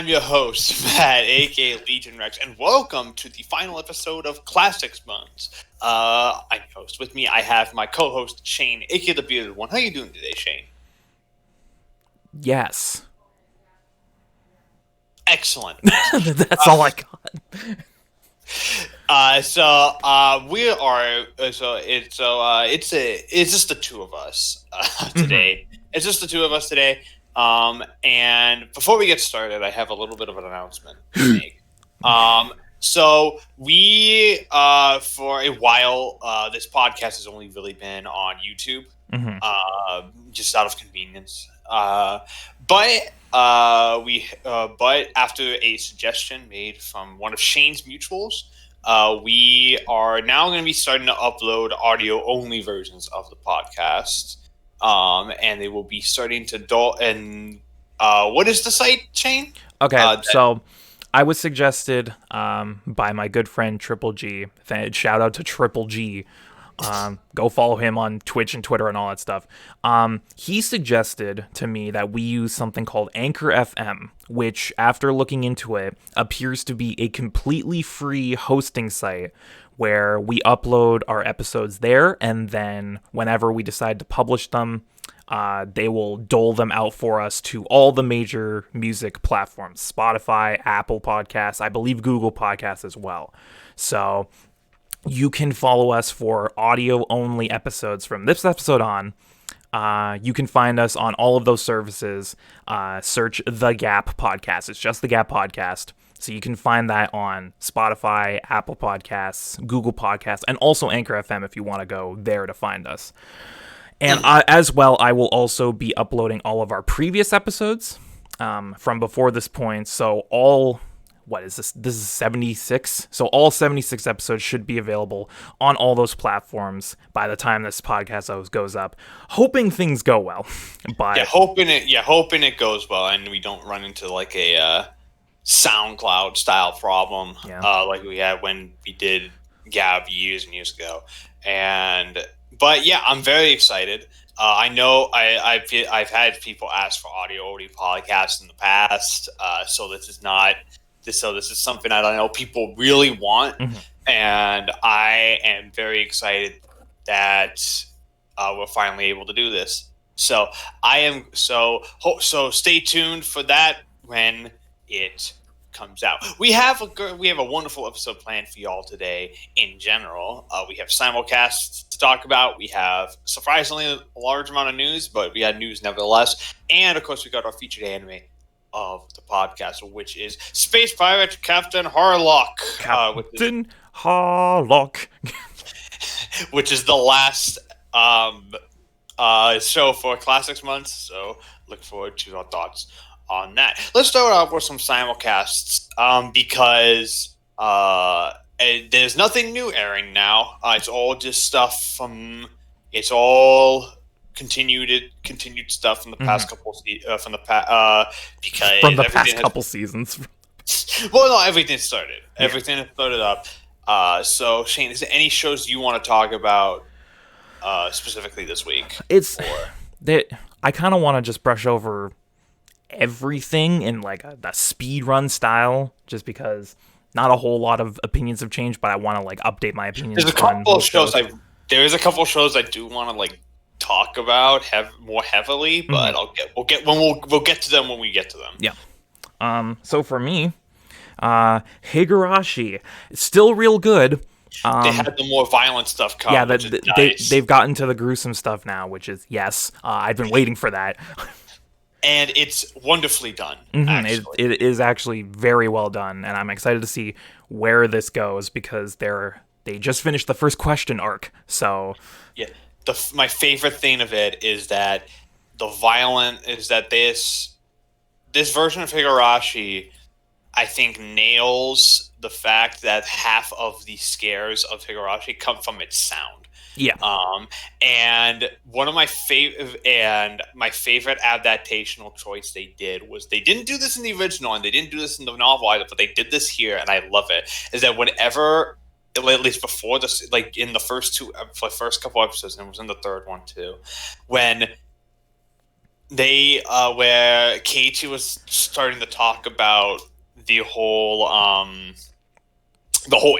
your host, Matt, aka Legion Rex, and welcome to the final episode of Classics Months. I'm your host. With me, I have my co-host, Shane, aka the Bearded One. How you doing today, Shane? Yes. Excellent. That's all I got. It's just the two of us today. It's just the two of us today. And before we get started, I have a little bit of an announcement to make. So we, for a while, this podcast has only really been on YouTube, just out of convenience. But after a suggestion made from one of Shane's mutuals, we are now going to be starting to upload audio-only versions of the podcast. And they will be starting to what is the site, Shane? Okay, so I was suggested by my good friend Triple G. Shout out to Triple G. Go follow him on Twitch and Twitter and all that stuff. He suggested to me that we use something called Anchor FM, which, after looking into it, appears to be a completely free hosting site where we upload our episodes there, and then whenever we decide to publish them, they will dole them out for us to all the major music platforms: Spotify, Apple Podcasts, I believe Google Podcasts as well. So you can follow us for audio-only episodes from this episode on. You can find us on all of those services. Search The G.A.P Podcast. It's just The G.A.P Podcast. So you can find that on Spotify, Apple Podcasts, Google Podcasts, and also Anchor FM if you want to go there to find us. And as well, I will also be uploading all of our previous episodes from before this point. So what is this? This is 76. So all 76 episodes should be available on all those platforms by the time this podcast goes up. Hoping things go well. But hoping it goes well, and we don't run into like a SoundCloud style problem like we had when we did Gab years and years ago. But yeah, I'm very excited. I know I've had people ask for audio-only podcasts in the past, so this is something that I know people really want, and I am very excited that we're finally able to do this. So stay tuned for that when it comes out. We have a wonderful episode planned for y'all today. In general, we have simulcasts to talk about. We have surprisingly a large amount of news, but we had news nevertheless. And of course, we got our featured anime of the podcast, which is Space Pirate Captain Harlock. Captain Harlock. Which is the last show for Classics Month. So look forward to our thoughts on that. Let's start off with some simulcasts because there's nothing new airing now. It's all just stuff from. It's all continued stuff from the past couple because from the past couple seasons. Well, no, everything started. Yeah. Everything has started up. So Shane, is there any shows you want to talk about specifically this week? I kind of want to just brush over everything in like the speed run style, just because not a whole lot of opinions have changed, but I want to like update my opinions. There's a couple of shows I do want to like talk about more heavily, but we'll get to them when we get to them. Yeah. So for me, Higurashi, it's still real good. They had the more violent stuff come. Yeah, they've gotten to the gruesome stuff now, which is I've been waiting for that. And it's wonderfully done. It is actually very well done, and I'm excited to see where this goes because they just finished the first question arc. So yeah, my favorite thing of it is that this version of Higurashi, I think, nails the fact that half of the scares of Higurashi come from its sound. Yeah. And my favorite adaptational choice they did was they didn't do this in the original and they didn't do this in the novel either, but they did this here, and I love it. Is that whenever, at least before this, like in the first couple episodes, and it was in the third one too, when they where Keiichi was starting to talk about the whole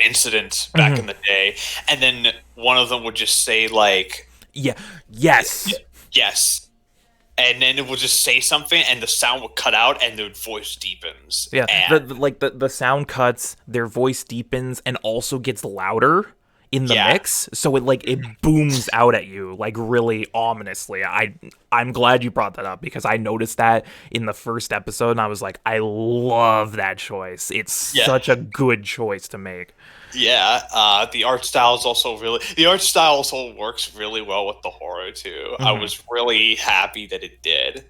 incident back in the day, and then one of them would just say like, Yeah. Yes. yes, and then it would just say something, and the sound would cut out, and their voice deepens. Yeah. And The sound cuts, their voice deepens, and also gets louder in the yeah, mix, so it booms out at you like really ominously. I'm glad you brought that up because I noticed that in the first episode, and I was like, I love that choice. It's yeah, such a good choice to make. yeah. The art style is also really. The art style also works really well with the horror too. I was really happy that it did.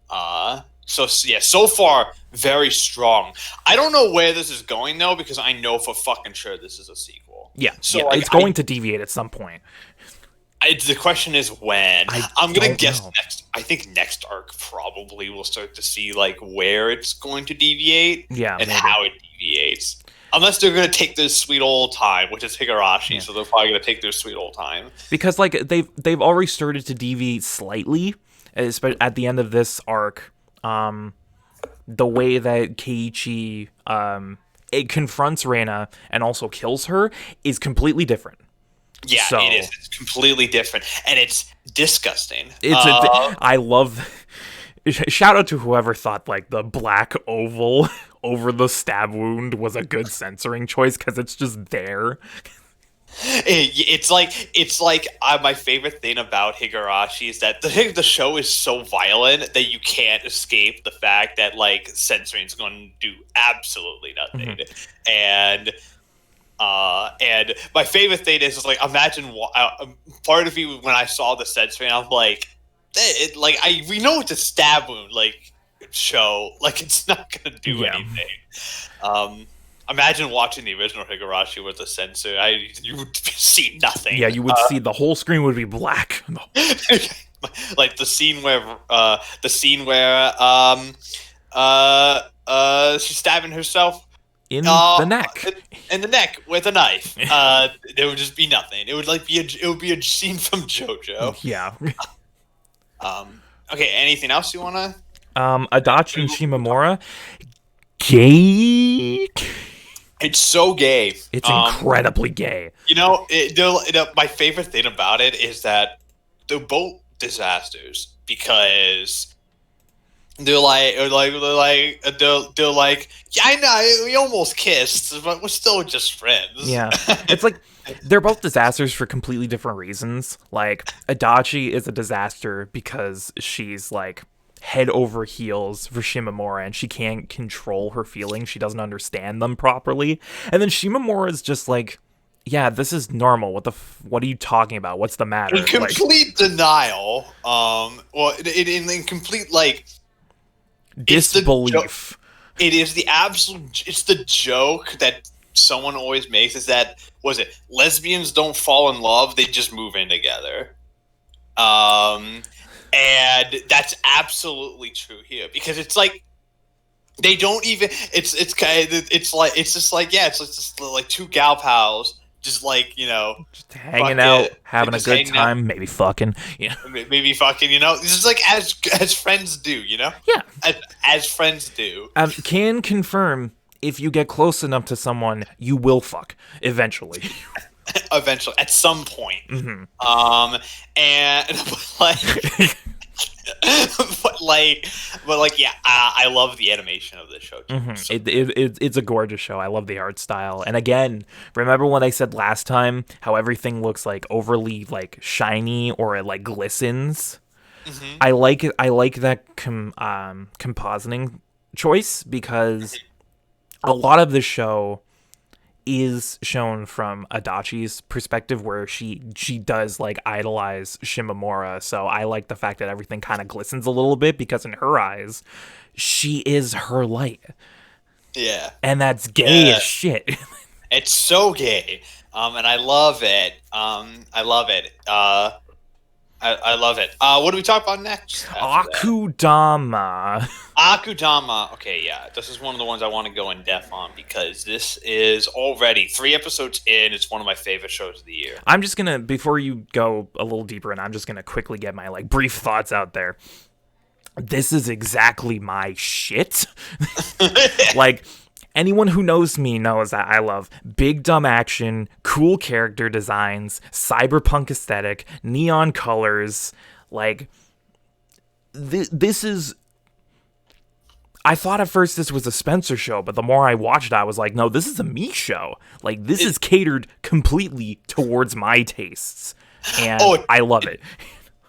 So yeah, so far very strong. I don't know where this is going though, because I know for fucking sure this is a sequel. Yeah, So yeah, like, it's going to deviate at some point. the question is when. I'm gonna don't guess know. next. I think next arc probably we'll start to see like where it's going to deviate Yeah, and maybe. how it deviates. Unless they're gonna take their sweet old time, which is Higurashi, so they're probably gonna take their sweet old time. Because like they've already started to deviate slightly, especially at the end of this arc. The way that Keiichi it confronts Reina and also kills her is completely different. Yeah, So it is. It's completely different, and it's disgusting. I love. Shout out to whoever thought like the black oval over the stab wound was a good censoring choice because it's just there. It's like my favorite thing about Higurashi is that the show is so violent that you can't escape the fact that like censoring is going to do absolutely nothing. And my favorite thing is like imagine part of me when I saw the censoring, I'm like, we know it's a stab wound like show, like it's not going to do anything. Imagine watching the original Higurashi with a censor. You would see nothing. Yeah, you would see the whole screen would be black. Like the scene where she's stabbing herself In the neck. in the neck with a knife. There would just be nothing. It would be a scene from JoJo. Yeah. Okay. Anything else you wanna? Adachi and Shimamura. Gay. It's so gay. It's incredibly gay. My favorite thing about it is that they're both disasters because they're like, yeah, I know we almost kissed, but we're still just friends. Yeah, it's like they're both disasters for completely different reasons. Like Adachi is a disaster because she's like head over heels for Shimamura and she can't control her feelings. She doesn't understand them properly. And then Shimamura is just like, yeah, this is normal. What are you talking about? What's the matter? In complete denial. Well, in complete like disbelief. It is the absolute. It's the joke that someone always makes is that lesbians don't fall in love; they just move in together. And that's absolutely true here because it's like they don't even. It's just like two gal pals just like just hanging out, having a good time, maybe fucking. Yeah, maybe fucking. This is like as friends do. Yeah, as friends do. Can confirm if you get close enough to someone, you will fuck eventually. Eventually, at some point. Mm-hmm. Yeah, I love the animation of this show too. Mm-hmm. So. It's a gorgeous show. I love the art style. And again, remember when I said last time how everything looks like overly like shiny or it like glistens? Mm-hmm. I like that compositing choice because a lot of the show is shown from Adachi's perspective where she does like idolize Shimamura, so I like the fact that everything kind of glistens a little bit because in her eyes she is her light. Yeah. And that's gay as shit. It's so gay. And I love it. I love it. I love it. What do we talk about next? Akudama. Akudama. Okay, yeah. This is one of the ones I want to go in depth on because this is already 3 episodes in. It's one of my favorite shows of the year. I'm just going to, before you go a little deeper, and I'm just going to quickly get my like brief thoughts out there. this is exactly my shit. Like, anyone who knows me knows that I love big dumb action, cool character designs, cyberpunk aesthetic, neon colors. Like, this is. I thought at first this was a Spencer show, but the more I watched it, I was like, no, this is a me show. Like, this is catered completely towards my tastes. And I love it.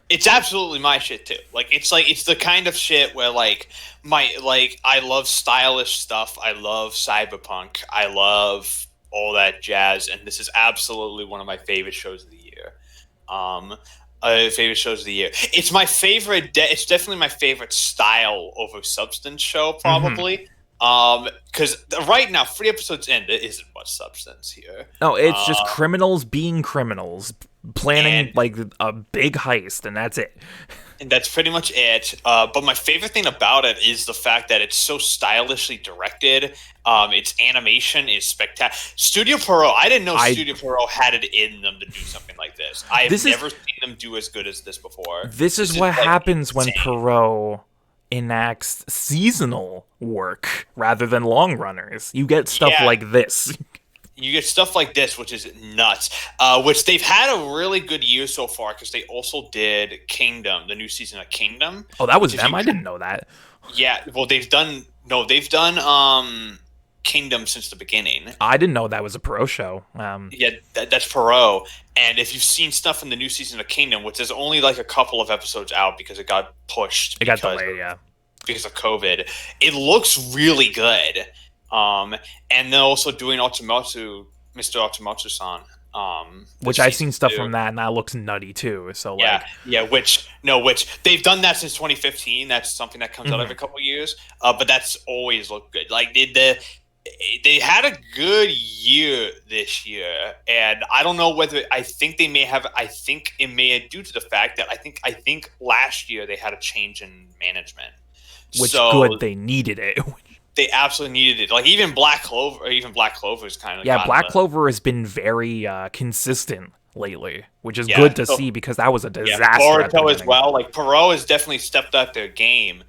It's absolutely my shit too. It's the kind of shit where I love stylish stuff. I love cyberpunk. I love all that jazz, and this is absolutely one of my favorite shows of the year. Favorite shows of the year. It's my favorite. It's definitely my favorite style over substance show, probably. Because right now, 3 episodes in, there isn't much substance here. No, it's just criminals being criminals, planning like a big heist, and that's it. And that's pretty much it. But my favorite thing about it is the fact that it's so stylishly directed. Its animation is spectacular. Studio Pierrot, I didn't know Studio Pierrot had it in them to do something like this. I've never seen them do as good as this before. This is what happens when Pierrot enacts seasonal work rather than long runners. You get stuff like this. You get stuff like this, which is nuts. Which they've had a really good year so far because they also did Kingdom, the new season of Kingdom. Oh, that was them? I didn't know that. Yeah, well, they've done Kingdom since the beginning. I didn't know that was a Pro show. Yeah, that's Pro. And if you've seen stuff in the new season of Kingdom, which is only like a couple of episodes out because it got pushed. It got delayed, because of COVID. It looks really good. And they're also doing Mr. Otsumatsu-san. Which I've seen stuff from that, and that looks nutty too. So which they've done that since 2015. That's something that comes out every couple of years. But that's always looked good. Like they had a good year this year, and I don't know whether I think it may have due to the fact that I think last year they had a change in management. Good, they needed it. They absolutely needed it. Like even Black Clover is kind of Black Clover has been very consistent lately, which is good to see because that was a disaster. Boruto as well. Like Pierrot has definitely stepped up their game,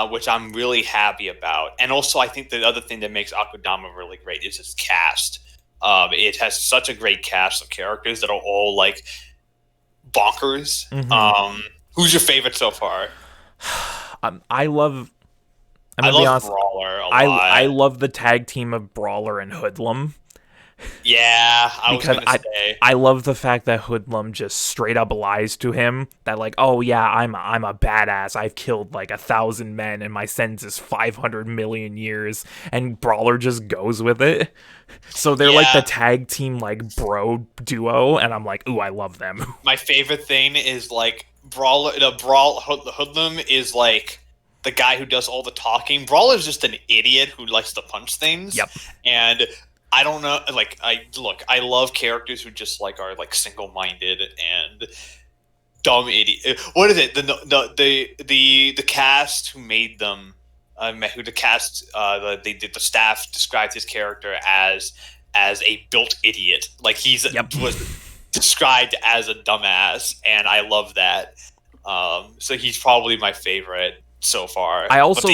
which I'm really happy about. And also, I think the other thing that makes Akudama really great is its cast. It has such a great cast of characters that are all like bonkers. Who's your favorite so far? I love Brawler a lot. I love the tag team of Brawler and Hoodlum. Yeah, I love the fact that Hoodlum just straight up lies to him that like, oh yeah, I'm a badass. I've killed like 1,000 men and my sentence is 500 million years, and Brawler just goes with it. So they're like the tag team like bro duo, and I'm like, ooh, I love them. My favorite thing is like Hoodlum is like the guy who does all the talking. Brawler's just an idiot who likes to punch things. Yep. And I don't know. Like, I love characters who just like are like single-minded and dumb idiot. What is it? The cast who made them, the staff described his character as a built idiot. Like was described as a dumbass, and I love that. So he's probably my favorite so far. I also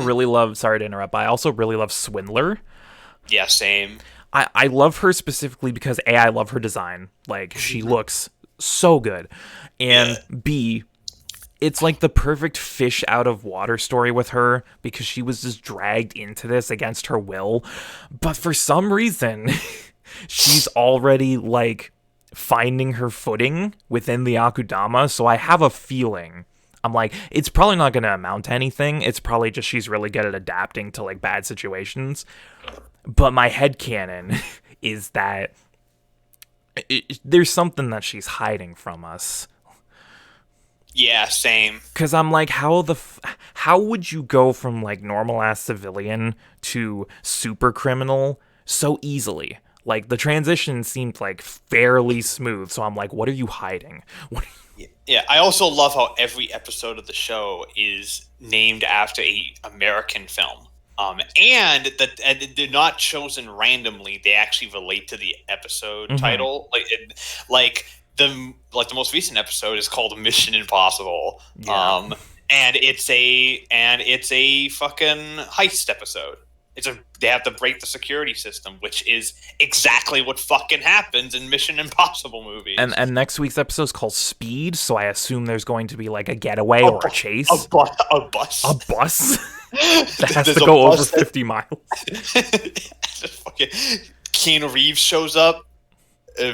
really love. Sorry to interrupt. But I also really love Swindler. Yeah, same. I love her specifically because A, I love her design. Like, she looks so good. And B, it's like the perfect fish out of water story with her because she was just dragged into this against her will. But for some reason, she's already, like, finding her footing within the Akudama. So I have a feeling. I'm like, it's probably not going to amount to anything. It's probably just she's really good at adapting to, like, bad situations. But my headcanon is that there's something that she's hiding from us. Yeah, same. Because I'm like, how would you go from, like, normal-ass civilian to super criminal so easily? Like, the transition seemed, like, fairly smooth. So I'm like, what are you hiding? Yeah, I also love how every episode of the show is named after a American film. And they're not chosen randomly. They actually relate to the episode title. The most recent episode is called Mission Impossible. Yeah. and it's a fucking heist episode. They have to break the security system, which is exactly what fucking happens in Mission Impossible movies. And next week's episode is called Speed, so I assume there's going to be like a getaway or a chase. A bus. A bus that has to go over 50 miles. Fucking Keanu Reeves shows up.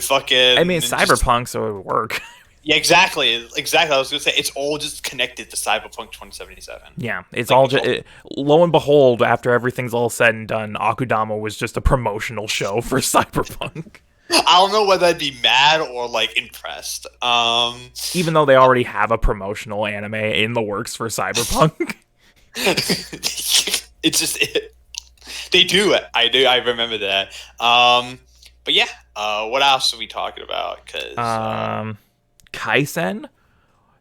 Fucking. I mean, Cyberpunk, so it would work. Yeah, exactly. I was gonna say it's all just connected to Cyberpunk 2077. Yeah, it's all just. Lo and behold, after everything's all said and done, Akudama was just a promotional show for Cyberpunk. I don't know whether I'd be mad or like impressed. Even though they already have a promotional anime in the works for Cyberpunk. It's just they do it. I remember that. But yeah, what else are we talking about? Because Kaisen,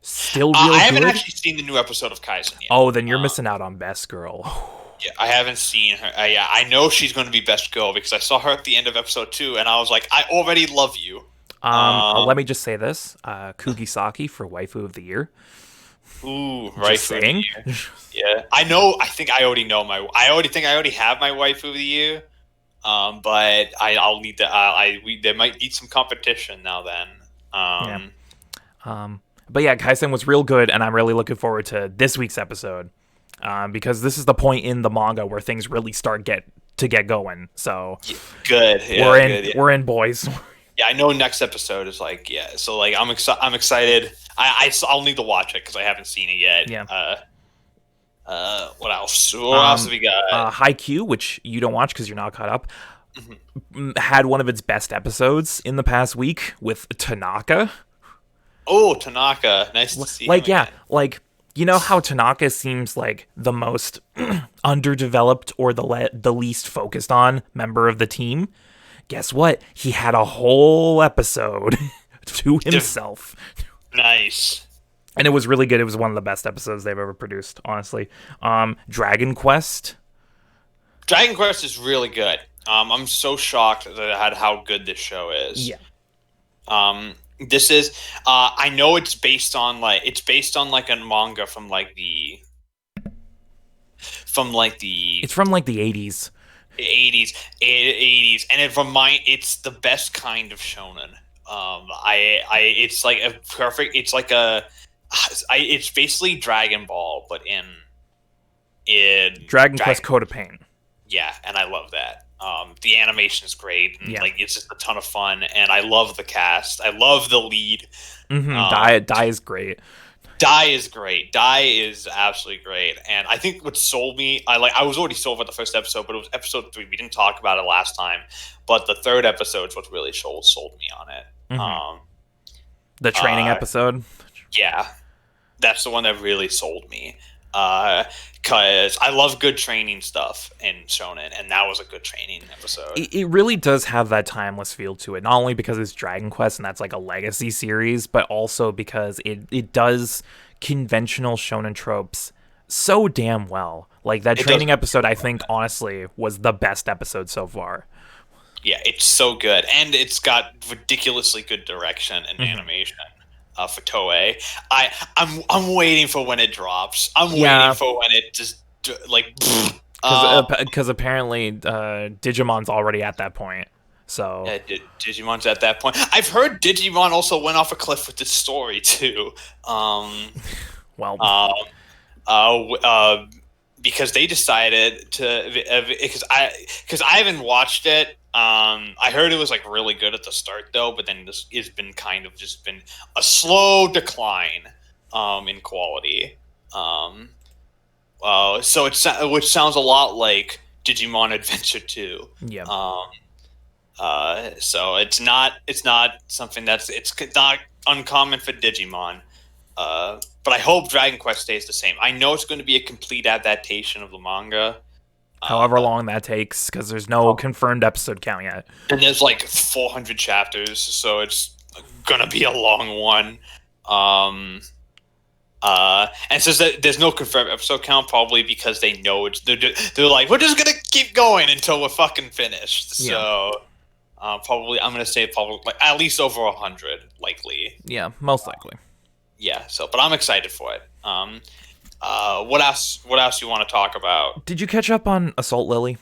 still really I haven't good? actually seen the new episode of Kaisen yet. Oh, then you're missing out on Best Girl. Yeah, I haven't seen her. Yeah, I know she's going to be Best Girl because I saw her at the end of episode 2, and I was like, I already love you. Let me just say this: Kugisaki for Waifu of the Year. Ooh, Waifu of the Year. Yeah, I think I already know my. I already have my Waifu of the Year. But I'll need to. There might need some competition now. Then. But yeah, Kaisen was real good, and I'm really looking forward to this week's episode, because this is the point in the manga where things really start to get going. So good. Yeah, we're in, boys. Yeah, I know next episode is like So like I'm excited. I'll need to watch it because I haven't seen it yet. Yeah. What else? What else have we got? Haikyuu, which you don't watch because you're not caught up, had one of its best episodes in the past week with Tanaka. Oh, Tanaka. Nice to see him again. Like, you know how Tanaka seems like the most underdeveloped or the least focused on member of the team? Guess what? He had a whole episode to himself. Nice. And it was really good. It was one of the best episodes they've ever produced, honestly. Dragon Quest. Dragon Quest is really good. I'm so shocked at how good this show is. Yeah. This is. I know it's based on a manga from the. It's from like the 80s. 80s, and it's the best kind of shonen. It's like a perfect. It's basically Dragon Ball, but in Dragon Quest Code of Pain. Yeah, and I love that. The animation is great, and it's just a ton of fun, and I love the cast. I love the lead. Dai is great. Dai is great. Dai is absolutely great, and I think what sold me, I was already sold about the first episode, but it was episode 3. We didn't talk about it last time, but the third episode is what really sold me on it. The training episode. Yeah, that's the one that really sold me. Because I love good training stuff in shonen, and that was a good training episode. It really does have that timeless feel to it, not only because it's Dragon Quest and that's like a legacy series, but also because it does conventional shonen tropes so damn well. Like that training episode, I think, honestly, was the best episode so far. Yeah, it's so good, and it's got ridiculously good direction and animation. For Toei, I'm waiting for when it drops. I'm waiting for when it just like because apparently Digimon's already at that point. So yeah, Digimon's at that point. I've heard Digimon also went off a cliff with this story too. Because they decided to because I haven't watched it. I heard it was like really good at the start though, but then this has been kind of just been a slow decline in quality. So which sounds a lot like Digimon Adventure 2. Yeah. So it's not something it's not uncommon for Digimon. But I hope Dragon Quest stays the same. I know it's going to be a complete adaptation of the manga. However long that takes, because there's no confirmed episode count yet. And there's like 400 chapters, so it's gonna be a long one. And since there's no confirmed episode count, probably because they know they're like, we're just gonna keep going until we're fucking finished. Yeah. So probably I'm gonna say probably like at least over 100, likely. Yeah, most likely. Yeah. So, but I'm excited for it. What else? What else you want to talk about? Did you catch up on Assault Lily?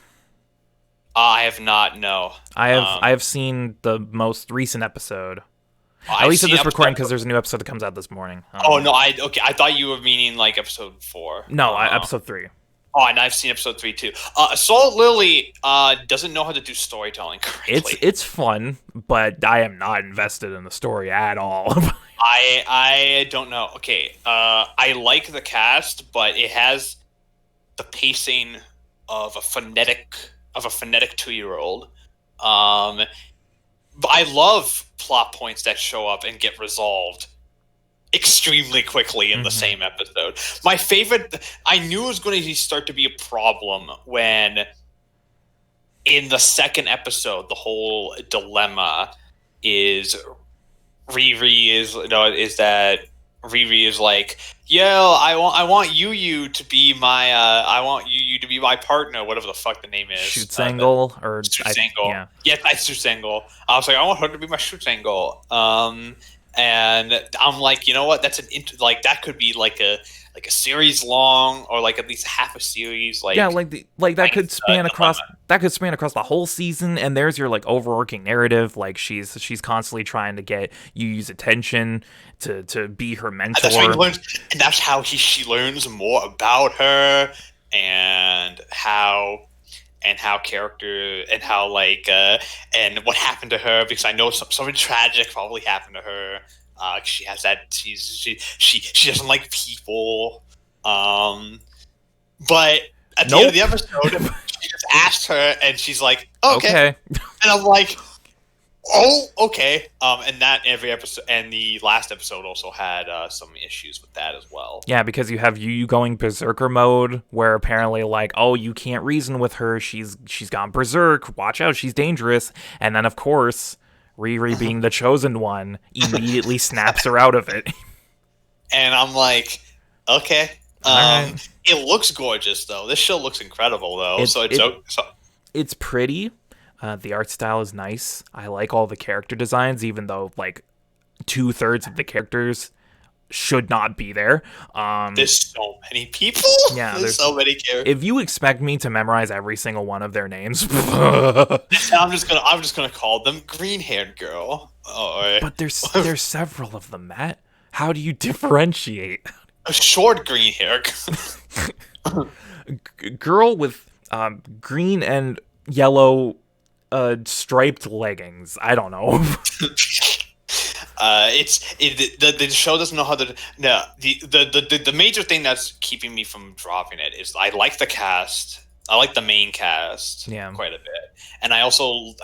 I have not. No. I have seen the most recent episode. At I've least at seen this recording, episode. because there's a new episode that comes out this morning. Oh no! Okay. I thought you were meaning like episode 4. No, episode 3. Oh, and I've seen episode 3 too. Assault Lily doesn't know how to do storytelling correctly. It's fun, but I am not invested in the story at all. I don't know. Okay. I like the cast, but it has the pacing of a phonetic 2-year-old. But I love plot points that show up and get resolved extremely quickly in the same episode. My favorite, I knew it was going to start to be a problem when in the second episode, the whole dilemma is Riri is like, yo, I want Yu to be my partner, whatever the fuck the name is. Shutengle Shutengle. Yeah, that's Shutengle. I was like, I want her to be my Shutengle. And I'm like, you know what? That's that could be like a series long, or like at least half a series. That could span across the whole season. And there's your like overarching narrative. Like she's constantly trying to get Yu's attention to be her mentor. And that's how she learns more about her and how character and how and what happened to her, because I know something tragic probably happened to her. She has that she doesn't like people. But at the end of the episode, she just asked her, and she's like, "Okay," and I'm like, "Oh, okay." And that every episode, and the last episode also had some issues with that as well. Yeah, because you have Yu going berserker mode, where apparently you can't reason with her. She's gone berserk. Watch out, she's dangerous. And then of course, Riri, being the chosen one, immediately snaps her out of it. And I'm like, okay. Right. It looks gorgeous though. This show looks incredible though. It's pretty. The art style is nice. I like all the character designs, even though 2/3 of the characters should not be there. There's so many people. Yeah, there's so many characters. If you expect me to memorize every single one of their names, I'm just gonna call them green-haired girl. But there's several of them, Matt. How do you differentiate? A short green hair girl with green and yellow striped leggings. I don't know. The show doesn't know how to. No, the major thing that's keeping me from dropping it is I like the cast. I like the main cast quite a bit, and I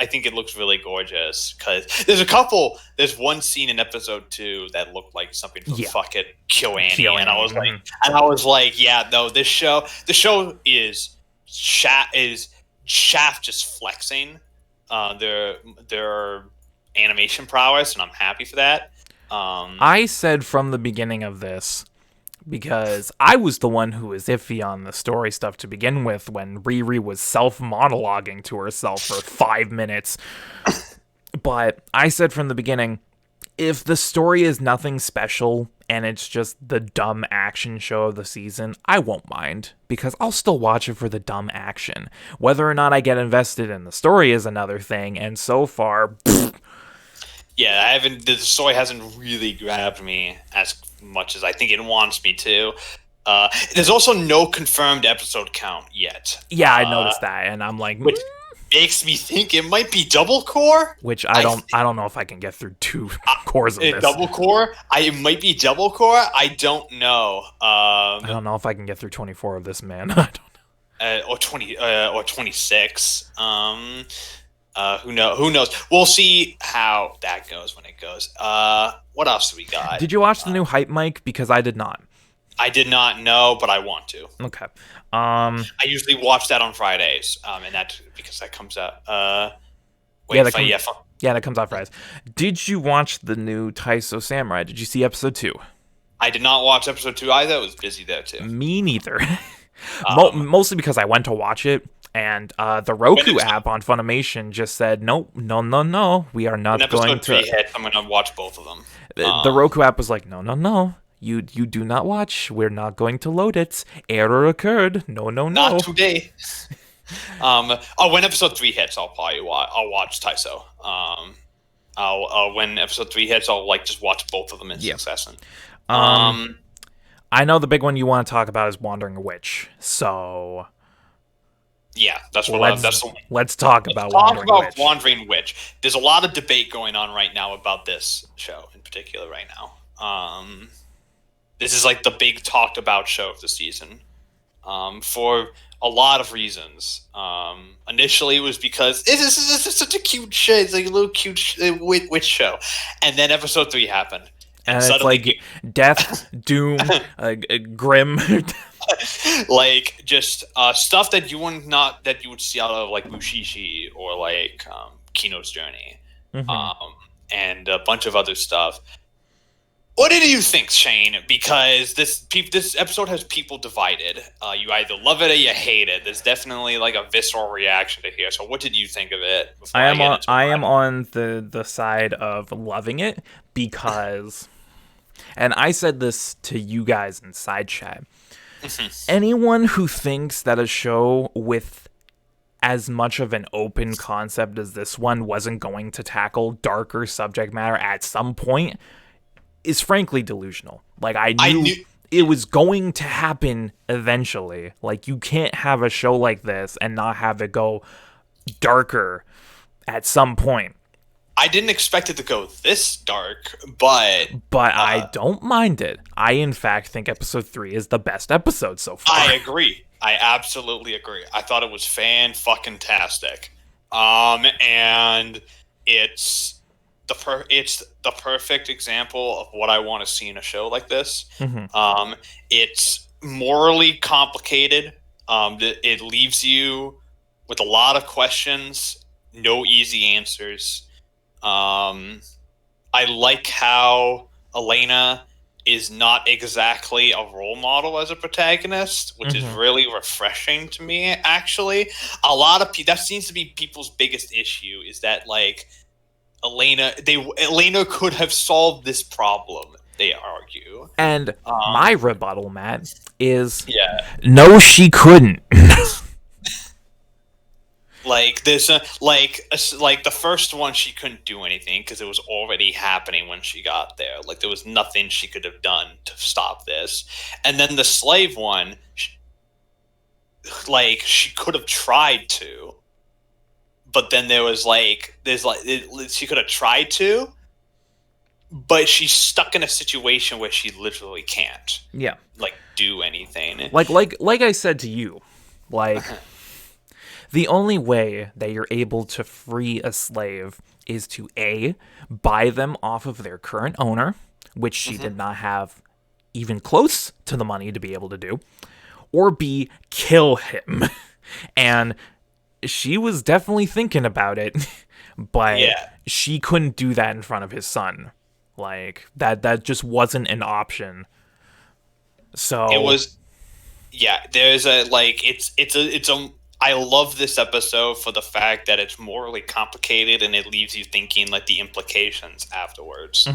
think it looks really gorgeous because there's one scene in episode 2 that looked like something from Fuck It, Kill Annie, and I was like, yeah, no, the show is Shaft just flexing their animation prowess, and I'm happy for that. I said from the beginning of this, because I was the one who was iffy on the story stuff to begin with when Riri was self-monologuing to herself for 5 minutes. But I said from the beginning, if the story is nothing special and it's just the dumb action show of the season, I won't mind, because I'll still watch it for the dumb action. Whether or not I get invested in the story is another thing, and so far, yeah, the story hasn't really grabbed me as much as I think it wants me to. There's also no confirmed episode count yet. Yeah, I noticed that, and I'm like, which makes me think it might be double core. Which I don't know if I can get through 2 cores of this. Double core? It might be double core. I don't know. I don't know if I can get through 24 of this, man. I don't know. Or 20 or 26. Who knows? We'll see how that goes when it goes. What else do we got? Did you watch the new Hype Mic? Because I did not. I did not know, but I want to. Okay. I usually watch that on Fridays, and that's because that comes out. That comes out Fridays. Did you watch the new Taiso Samurai? Did you see episode 2? I did not watch episode 2 either. I was busy there too. Me neither. Mostly because I went to watch it, and the Roku app on Funimation just said, no, we are not going to. Hit, I'm going to watch both of them. The Roku app was like, no, You do not watch. We're not going to load it. Error occurred. No, no, no. Not today. When episode 3 hits, I'll watch Taiso. When episode 3 hits, I'll just watch both of them in succession. I know the big one you want to talk about is Wandering Witch. So yeah, that's what. Let's talk about Wandering Witch. There's a lot of debate going on right now about this show in particular right now. This is like the big talked about show of the season, for a lot of reasons. Initially, it was because this is such a cute show. It's like a little cute witch show, and then episode 3 happened, and it's like death, doom, grim. Like just stuff that you would see out of like Mushishi or like Kino's Journey, and a bunch of other stuff. What did you think, Shane? Because this episode has people divided. You either love it or you hate it. There's definitely like a visceral reaction to here. So what did you think of it? I am on the side of loving it because, and I said this to you guys in side chat. Anyone who thinks that a show with as much of an open concept as this one wasn't going to tackle darker subject matter at some point is frankly delusional. Like, I knew it was going to happen eventually. Like, you can't have a show like this and not have it go darker at some point. I didn't expect it to go this dark, but I don't mind it. I, in fact, think episode 3 is the best episode so far. I agree. I absolutely agree. I thought it was fan-fucking-tastic. And it's the perfect example of what I want to see in a show like this. It's morally complicated. It leaves you with a lot of questions, no easy answers. I like how Elena is not exactly a role model as a protagonist, which is really refreshing to me, actually. A lot of that seems to be people's biggest issue, is that, like, Elena could have solved this problem, they argue. And my rebuttal, Matt, is no, she couldn't. Like this, like the first one, she couldn't do anything because it was already happening when she got there. Like, there was nothing she could have done to stop this. And then the slave one, she could have tried to, but then she could have tried to, but she's stuck in a situation where she literally can't. Yeah. Do anything. Like I said to you, the only way that you're able to free a slave is to A, buy them off of their current owner, which she did not have even close to the money to be able to do, or B, kill him. And she was definitely thinking about it, but she couldn't do that in front of his son. Like, that just wasn't an option. So it was, there's I love this episode for the fact that it's morally complicated and it leaves you thinking the implications afterwards.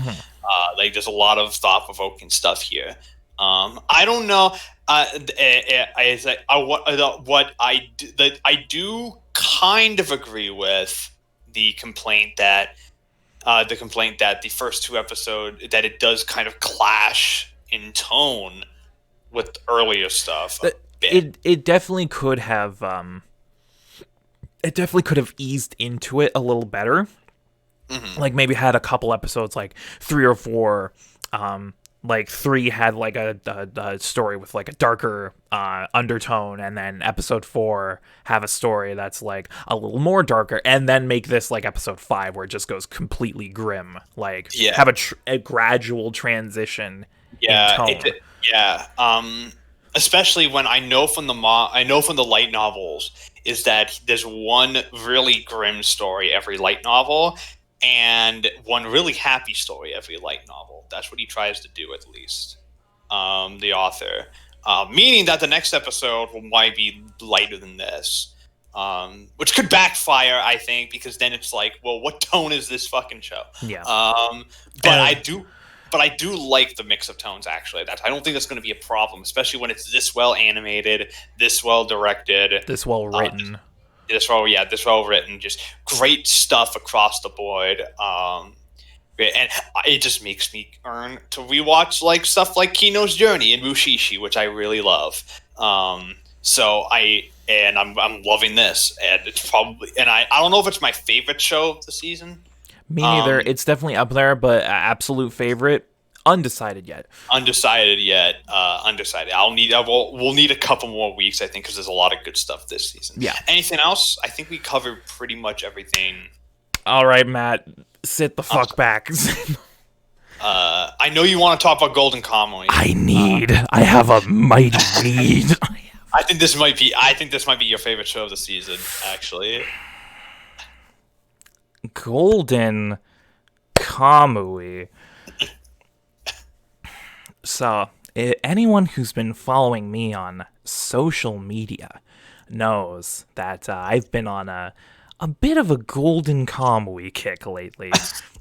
There's a lot of thought-provoking stuff here. I don't know. I do kind of agree with the complaint that the first 2 episodes, that it does kind of clash in tone with earlier stuff. It definitely could have eased into it a little better. Like, maybe had a couple episodes, 3 or 4. 3 had a story with a darker undertone, and then episode 4 have a story that's a little more darker, and then make this episode 5 where it just goes completely grim. Have a gradual transition in tone. Especially when I know from the light novels is that there's one really grim story every light novel and one really happy story every light novel. That's what he tries to do, at least, the author. Meaning that the next episode might be lighter than this, which could backfire, I think, because then it's well, what tone is this fucking show? Yeah. But I do. but I do like the mix of tones. Actually, I don't think that's going to be a problem, especially when it's this well animated, this well directed, this well written. This well written. Just great stuff across the board. And it just makes me earn to rewatch like stuff like Kino's Journey and Mushishi, which I really love. I'm loving this, and it's probably, and I don't know if it's my favorite show of the season. Me neither. It's definitely up there, but absolute favorite, undecided yet. Undecided. We'll need a couple more weeks, I think, because there's a lot of good stuff this season. Yeah. Anything else? I think we covered pretty much everything. All right, Matt, sit the fuck back. I know you want to talk about Golden Kamuy. I have a mighty need. I think this might be your favorite show of the season, actually. Golden Kamuy. So, anyone who's been following me on social media knows that I've been on a bit of a Golden Kamuy kick lately.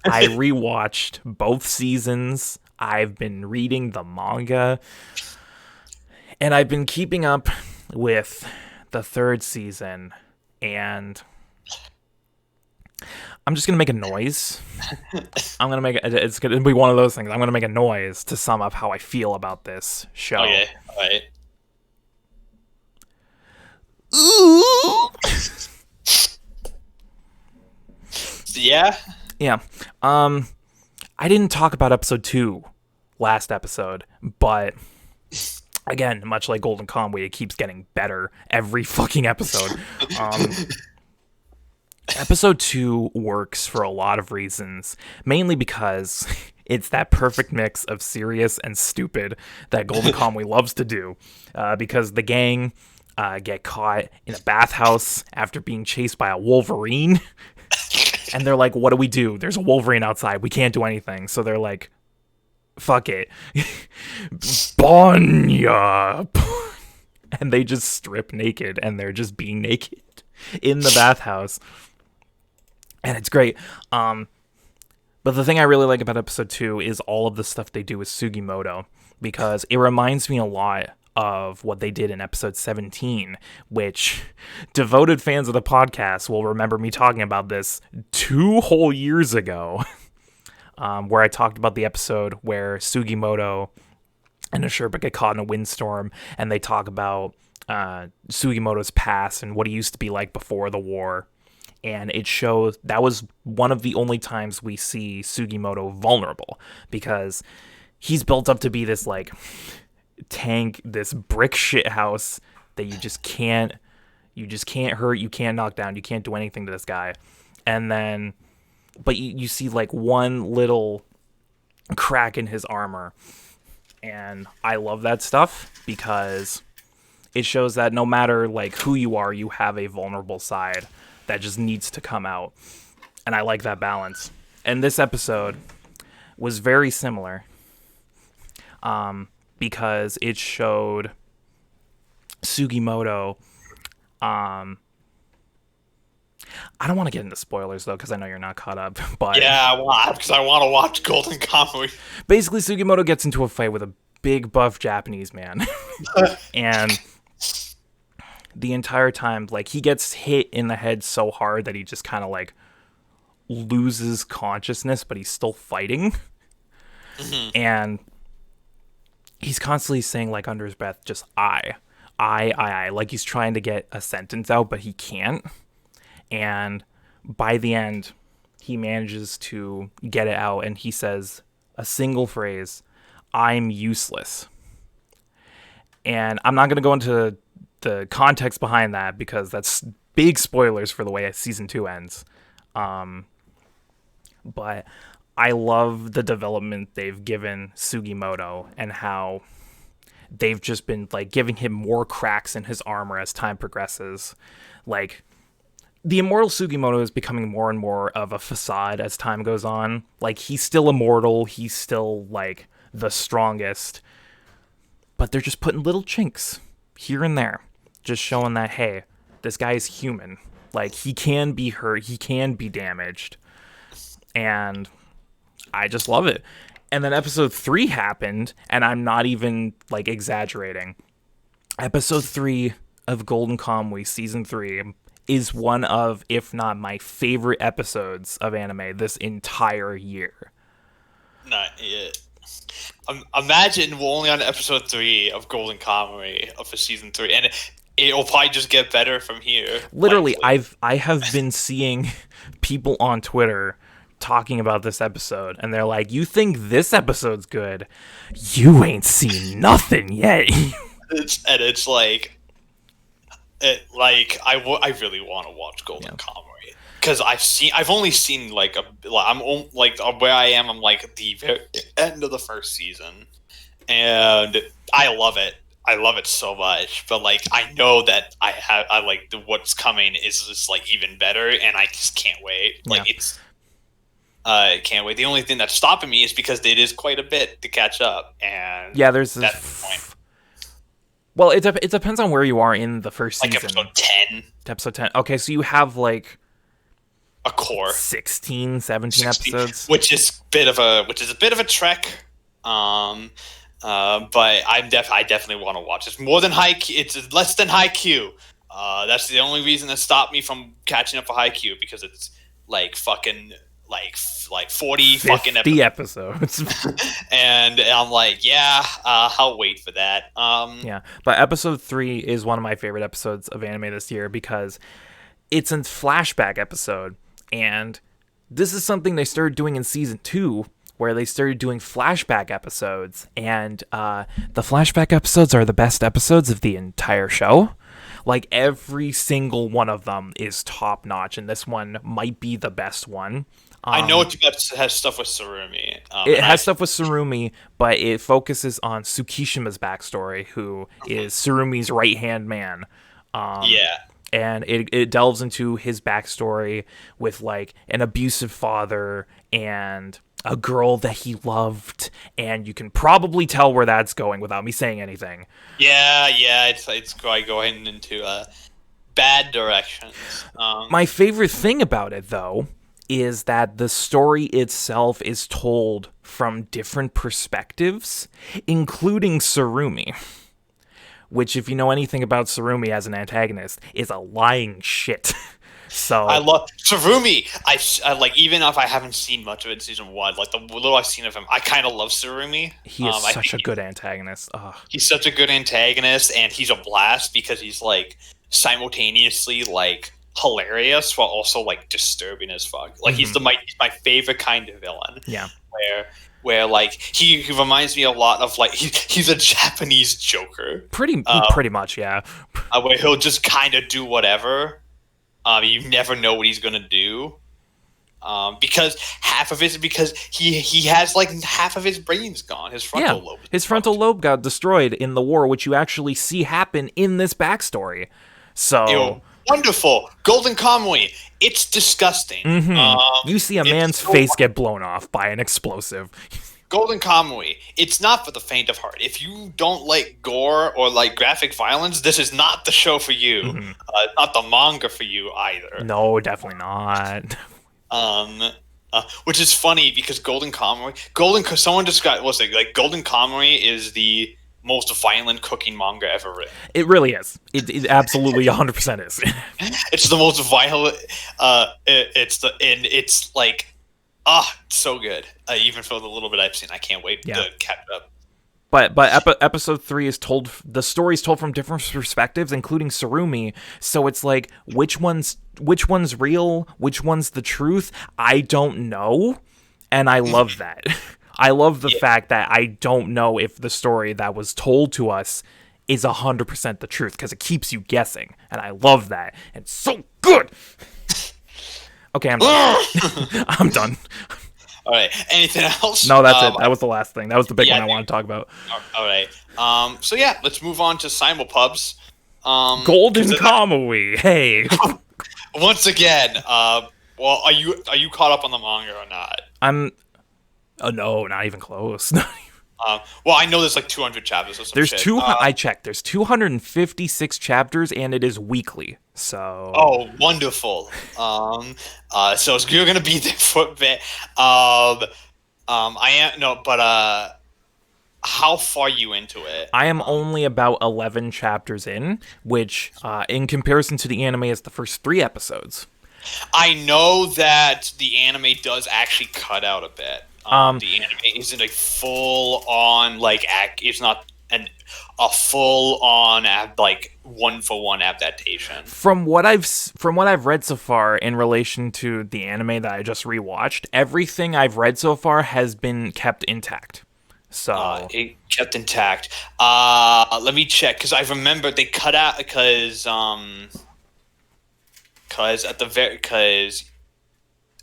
I rewatched both seasons. I've been reading the manga. And I've been keeping up with the third season. And I'm just going to make a noise. It's going to be one of those things. I'm going to make a noise to sum up how I feel about this show. Okay, all right. Ooh. Yeah? Yeah. I didn't talk about episode 2 last episode, but again, much like Golden Kamuy, it keeps getting better every fucking episode. Episode 2 works for a lot of reasons, mainly because it's that perfect mix of serious and stupid that Golden Kamuy loves to do, because the gang get caught in a bathhouse after being chased by a wolverine. And they're like, what do we do? There's a wolverine outside. We can't do anything. So they're like, fuck it. Banya. And they just strip naked, and they're just being naked in the bathhouse. And it's great. But the thing I really like about episode 2 is all of the stuff they do with Sugimoto, because it reminds me a lot of what they did in episode 17, which devoted fans of the podcast will remember me talking about this 2 whole years ago, where I talked about the episode where Sugimoto and Ashurba get caught in a windstorm, and they talk about Sugimoto's past and what he used to be like before the war. And it shows that was one of the only times we see Sugimoto vulnerable, because he's built up to be this like tank, this brick shit house that you just can't hurt, you can't knock down, you can't do anything to this guy. And then but you see like one little crack in his armor, and I love that stuff because it shows that no matter like who you are, you have a vulnerable side that just needs to come out. And I like that balance. And this episode was very similar, because it showed Sugimoto. I don't want to get into spoilers though, because I know you're not caught up. But yeah, because I want to watch Golden Kamuy. Basically, Sugimoto gets into a fight with a big buff Japanese man, and the entire time, like, he gets hit in the head so hard that he just kind of like loses consciousness, but he's still fighting. Mm-hmm. And he's constantly saying, like, under his breath, just I, like he's trying to get a sentence out, but he can't. And by the end, he manages to get it out, and he says a single phrase, I'm useless. And I'm not going to go into the context behind that, because that's big spoilers for the way season 2 ends. But I love the development they've given Sugimoto, and how they've just been like giving him more cracks in his armor as time progresses. Like, the immortal Sugimoto is becoming more and more of a facade as time goes on. Like, he's still immortal, he's still like the strongest, but they're just putting little chinks here and there, just showing that, hey, this guy is human. Like, he can be hurt, he can be damaged. And I just love it. And then episode 3 happened, and I'm not even like exaggerating. Episode 3 of Golden Kamuy season 3 is one of, if not my favorite episodes of anime this entire year. Not yet. Imagine we're only on episode 3 of Golden Kamuy of season 3, and it'll probably just get better from here. Literally, I have been seeing people on Twitter talking about this episode, and they're like, "You think this episode's good? You ain't seen nothing yet." It's like, I really want to watch Golden Kamuy because I've only seen like where I am. I'm like at the very end of the first season, and I love it. I love it so much, but like I know that I like what's coming is just like even better, and I just can't wait. Like it's. I can't wait. The only thing that's stopping me is because it is quite a bit to catch up, and there's this. That's the point. Well, it depends on where you are in the first season. Like episode 10. Episode 10. Okay, so you have like a core 16, 17 episodes, which is a bit of a trek. But I definitely want to watch. It's more than it's less than Haikyuu. That's the only reason that stopped me from catching up with Haikyuu, because it's like fucking like 40 fucking episodes. And I'm like, I'll wait for that. But episode 3 is one of my favorite episodes of anime this year because it's a flashback episode, and this is something they started doing in season 2, where they started doing flashback episodes, and the flashback episodes are the best episodes of the entire show. Like, every single one of them is top notch, and this one might be the best one. I know it has stuff with Tsurumi. It has stuff with Tsurumi, but it focuses on Tsukishima's backstory, who is Tsurumi's right-hand man. And it delves into his backstory with, like, an abusive father and a girl that he loved, and you can probably tell where that's going without me saying anything. It's going into bad directions. My favorite thing about it, though, is that the story itself is told from different perspectives, including Tsurumi, which, if you know anything about Tsurumi as an antagonist, is a lying shit. So I love Tsurumi. I like, even if I haven't seen much of it in season 1, like the little I've seen of him, I kind of love Tsurumi. He is such a good antagonist. He's such a good antagonist, and he's a blast because he's like simultaneously like hilarious while also like disturbing as fuck. Like he's my favorite kind of villain. Yeah. Where like he reminds me a lot of like he's a Japanese Joker. Pretty much, yeah. Where he'll just kind of do whatever. You never know what he's gonna do. Because he has like half of his brain's gone. His frontal lobe. His frontal lobe got destroyed in the war, which you actually see happen in this backstory. So wonderful. Golden Kamuy. It's disgusting. Mm-hmm. You see a man's face get blown off by an explosive. Golden Kamuy. It's not for the faint of heart. If you don't like gore or like graphic violence, this is not the show for you. Mm-hmm. Not the manga for you either. No, definitely not. Which is funny because Golden Kamuy. Someone described like Golden Kamuy is the most violent cooking manga ever written. It really is. It absolutely 100% is. It's the most violent. It's like, it's so good. Even for the little bit I've seen, I can't wait to catch up. But episode 3 is told. The story's told from different perspectives, including Tsurumi. So it's like, which one's real? Which one's the truth? I don't know, and I love that. I love the fact that I don't know if the story that was told to us is 100% the truth, because it keeps you guessing, and I love that. And it's so good. Okay, I'm done. I'm done. All right. Anything else? No, that's it. That was the last thing. That was the big one I want to talk about. All right. So yeah, let's move on to simulpubs. Golden Kamuy. Hey. Once again, well, are you caught up on the manga or not? Oh no, not even close. Well, I know there's like 200 chapters or something. There's I checked. There's 256 chapters, and it is weekly. So. Oh, wonderful. So you're gonna be there for a bit. I am no, but how far are you into it? I am only about 11 chapters in, which, in comparison to the anime, is the first 3 episodes. I know that the anime does actually cut out a bit. The anime isn't a full on like it's not a full on like 1-for-1 adaptation. From what I've read so far in relation to the anime that I just rewatched, everything I've read so far has been kept intact. So it kept intact. Let me check because I remember they cut out because at the very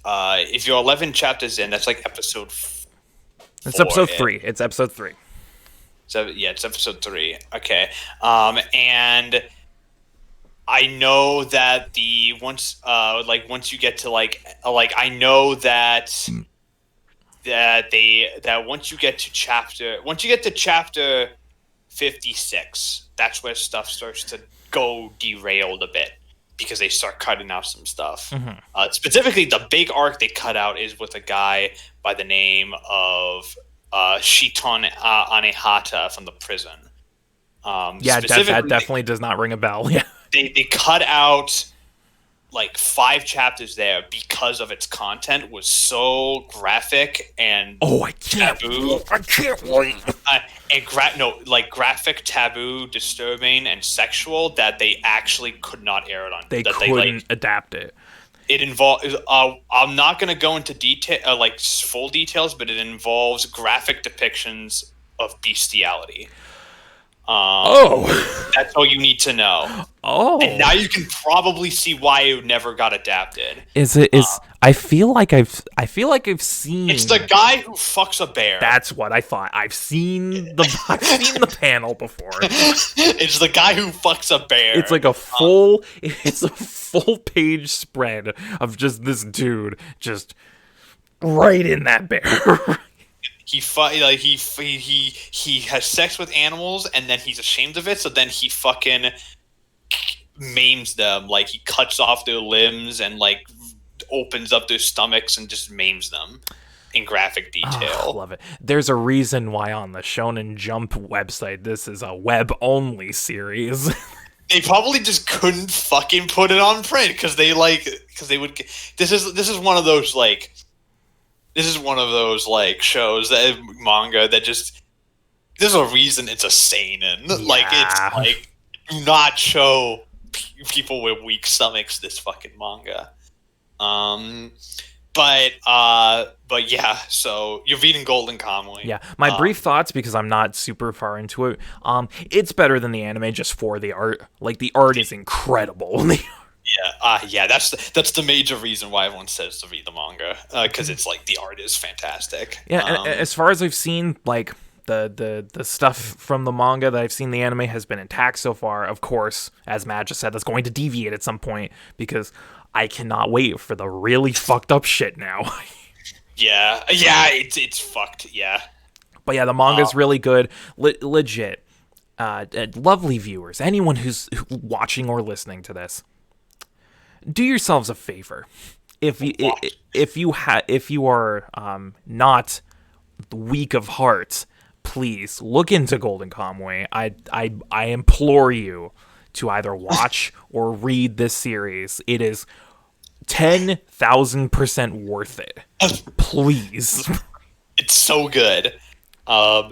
if you're 11 chapters in, that's like episode. it's episode 3. It's episode 3. So yeah, it's episode 3. Okay, and I know that once you get to I know that once you get to chapter 56, that's where stuff starts to go derailed a bit because they start cutting out some stuff. Specifically, the big arc they cut out is with a guy by the name of Shiton Anehata from the prison. Yeah, that definitely does not ring a bell. Yeah, they cut out like 5 chapters there because of its content was so graphic and I can't wait. And graphic, taboo, disturbing, and sexual that they actually could not air it on. They couldn't adapt it. It involves. I'm not going to go into detail, full details, but it involves graphic depictions of bestiality. That's all you need to know. And now you can probably see why it never got adapted. I feel like I've seen. It's the guy who fucks a bear. That's what I thought. I've seen the panel before. It's the guy who fucks a bear. It's like it's a full page spread of just this dude just right in that bear. He has sex with animals and then he's ashamed of it, so then he fucking maims them. Like he cuts off their limbs and like opens up their stomachs and just maims them in graphic detail. Love it. There's a reason why on the Shonen Jump website this is a web only series. They probably just couldn't fucking put it on print because they would. This is one of those shows that manga that just there's a reason it's a seinen. Yeah. It's like do not show people with weak stomachs this fucking manga. But yeah, so you're reading Golden Kamuy. Yeah, my brief thoughts, because I'm not super far into it. It's better than the anime just for the art. Like the art is incredible. Yeah, that's the major reason why everyone says to read the manga, because it's like the art is fantastic. Yeah, and as far as I've seen, like the stuff from the manga that I've seen, the anime has been intact so far. Of course, as Matt just said, that's going to deviate at some point because I cannot wait for the really fucked up shit now. yeah, it's fucked. Yeah, but yeah, the manga's really good, legit. Lovely viewers, anyone who's watching or listening to this. Do yourselves a favor. If you are not weak of heart, please look into Golden Kamuy. I implore you to either watch or read this series. It is 10,000% worth it. Please. It's so good. All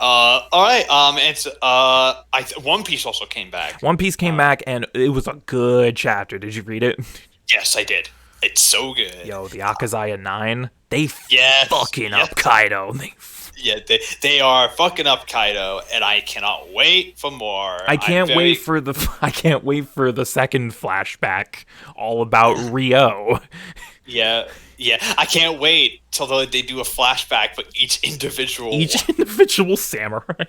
right. It's One Piece also came back. One Piece came back, and it was a good chapter. Did you read it? Yes, I did. It's so good. Yo, the Akazaya 9, they fucking up Kaido. They are fucking up Kaido, and I cannot wait for more. I can't wait for the second flashback all about Rio. Yeah, I can't wait till they do a flashback for each individual samurai.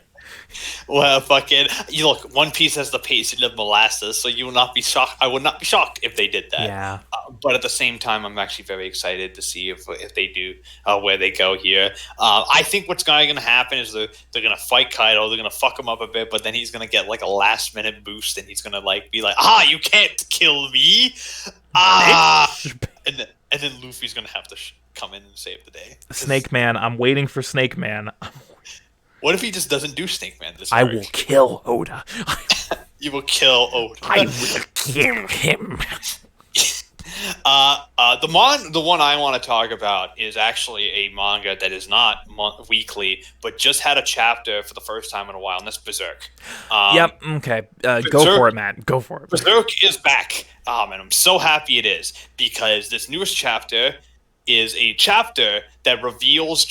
Well, look, One Piece has the pacing of molasses, so you will not be shocked. I would not be shocked if they did that. Yeah. But at the same time, I'm actually very excited to see if they do where they go here. I think what's going to happen is they're going to fight Kaido. They're going to fuck him up a bit, but then he's going to get like a last minute boost, and he's going to be like, you can't kill me. and then Luffy's gonna have to come in and save the day. Snake Man, I'm waiting for Snake Man. What if he just doesn't do Snake Man this I arc? will kill Oda. You will kill Oda. I will kill him. The one I want to talk about is actually a manga that is not weekly, but just had a chapter for the first time in a while, and that's Berserk. Yep. Okay. Go for it, Matt. Go for it. Berserk is back, and I'm so happy it is because this newest chapter is a chapter that reveals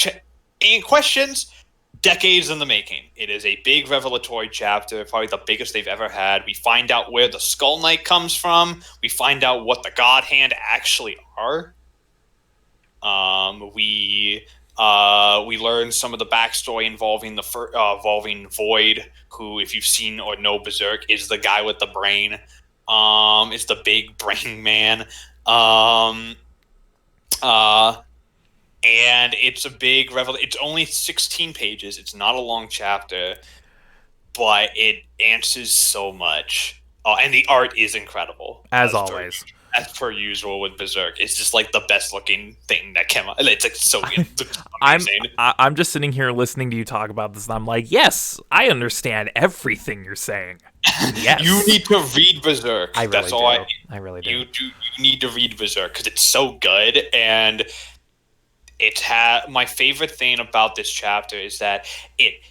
questions decades in the making. It is a big revelatory chapter, probably the biggest they've ever had. We find out where the Skull Knight comes from. We find out what the God Hand actually are. We learn some of the backstory involving involving Void, who, if you've seen or know Berserk, is the guy with the brain. It's the big brain man. And it's a big revelation. It's only 16 pages. It's not a long chapter, but it answers so much. And the art is incredible. As always. As per usual with Berserk. It's just like the best looking thing that came out. It's like so amazing. I'm just sitting here listening to you talk about this, and I'm like, yes, I understand everything you're saying. Yes. You need to read Berserk. I really That's do. all I really do. You need to read Berserk because it's so good. And my favorite thing about this chapter is that it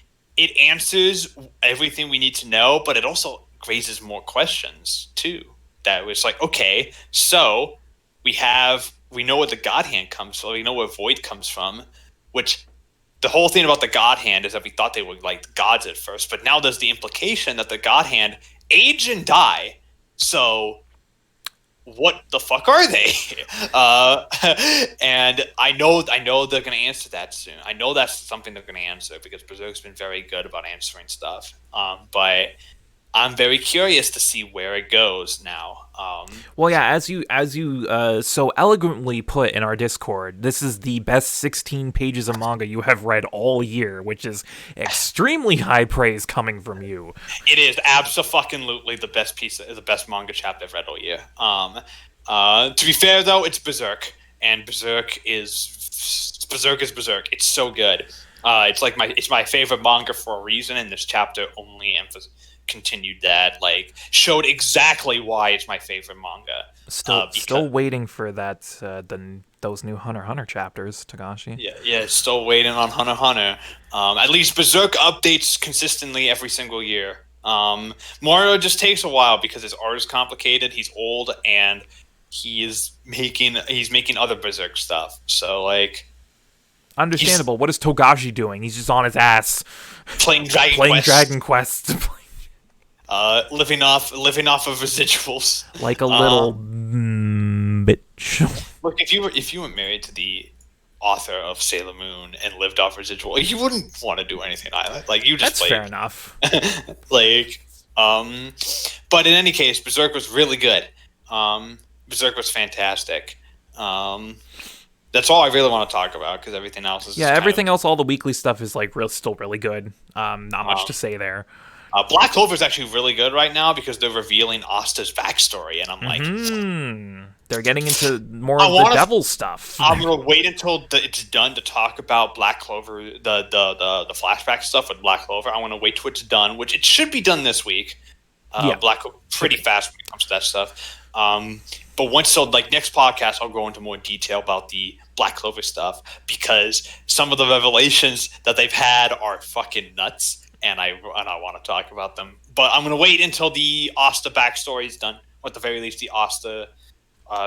answers everything we need to know, but it also raises more questions too. That was like, okay, so we know where the God Hand comes from. We know where Void comes from, which the whole thing about the God Hand is that we thought they were like gods at first, but now there's the implication that the God Hand age and die. So what the fuck are they? And I know they're going to answer that soon. I know that's something they're going to answer because Berserk's been very good about answering stuff. But I'm very curious to see where it goes now. Well, yeah, as you so eloquently put in our Discord, this is the best 16 pages of manga you have read all year, which is extremely high praise coming from you. It is abso-fucking-lutely the best manga chapter I've read all year. To be fair, though, it's Berserk, and Berserk is Berserk. It's so good. It's my favorite manga for a reason, and this chapter only continued that, like, showed exactly why it's my favorite manga. Still waiting for that those new Hunter x Hunter chapters, Tagashi. Yeah, still waiting on Hunter x Hunter. At least Berserk updates consistently every single year. Mario just takes a while because his art is complicated. He's old and he's making other Berserk stuff. So like, understandable. What is Togashi doing? He's just on his ass playing Dragon Quest. Living off of residuals, like a little bitch. Look, if you were married to the author of Sailor Moon and lived off residual, you wouldn't want to do anything either. Like, you just fair enough. Like, but in any case, Berserk was really good. Berserk was fantastic. That's all I really want to talk about because everything else is everything else, all the weekly stuff is like still really good. Not much to say there. Black Clover is actually really good right now because they're revealing Asta's backstory, and I'm like, they're getting into more of the devil stuff. I'm gonna wait until it's done to talk about Black Clover, the flashback stuff with Black Clover. I want to wait till it's done, which it should be done this week. Black Clover pretty fast when it comes to that stuff. But next podcast, I'll go into more detail about the Black Clover stuff because some of the revelations that they've had are fucking nuts. And I want to talk about them, but I'm gonna wait until the Asta backstory is done, or at the very least the Asta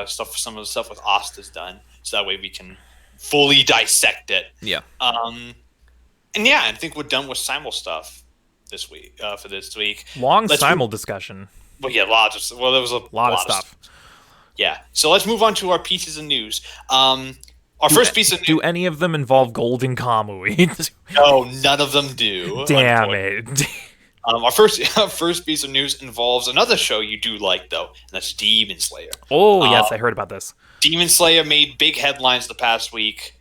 stuff. Some of the stuff with Asta's done, so that way we can fully dissect it. Yeah. And yeah, I think we're done with Simul stuff this week. For this week, Simul discussion. Well, yeah, there was a lot of stuff. Yeah. So let's move on to our pieces of news. Our first piece of news. Do any of them involve Golden Kamui? No, none of them do. Damn it. Our first piece of news involves another show you do like, though, and that's Demon Slayer. Oh, yes, I heard about this. Demon Slayer made big headlines the past weekend,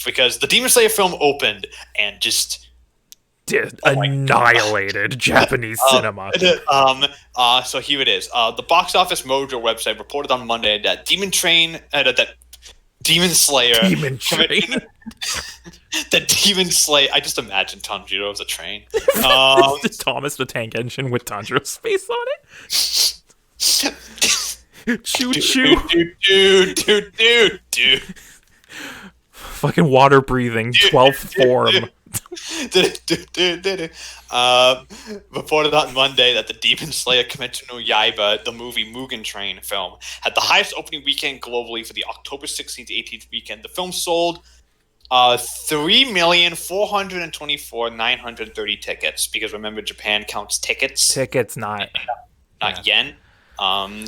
because the Demon Slayer film opened and just annihilated Japanese cinema. So here it is. The Box Office Mojo website reported on Monday that Demon Slayer. Demon Train. The Demon Slayer. I just imagine Tanjiro as a train. Thomas the Tank Engine with Tanjiro's face on it. Choo choo. Dude. Fucking water breathing 12th form. Reported on Monday that the Demon Slayer Kimetsu no Yaiba, the movie Mugen Train film, had the highest opening weekend globally for the October 16th to 18th weekend. The film sold 3,424,930 tickets, because remember, Japan counts tickets. Not yen.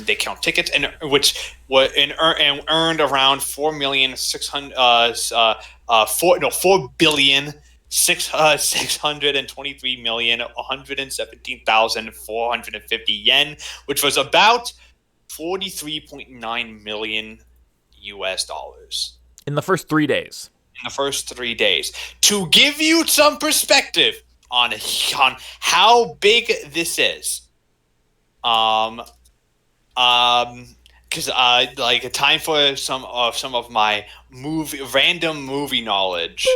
They count tickets, and which earned around 4,623,117,450 yen, which was about $43.9 million US. In the first 3 days. To give you some perspective on how big this is, because like a time for some of my random movie knowledge,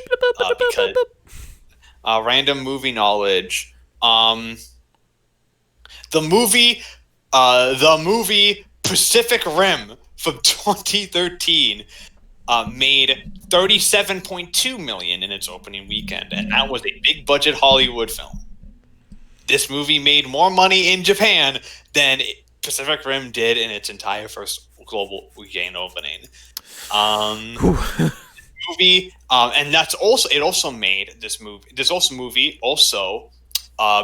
random movie knowledge. The movie Pacific Rim from 2013 made $37.2 million in its opening weekend, and that was a big budget Hollywood film. This movie made more money in Japan than Pacific Rim did in its entire first global weekend opening. Movie, and that's also made this movie. This movie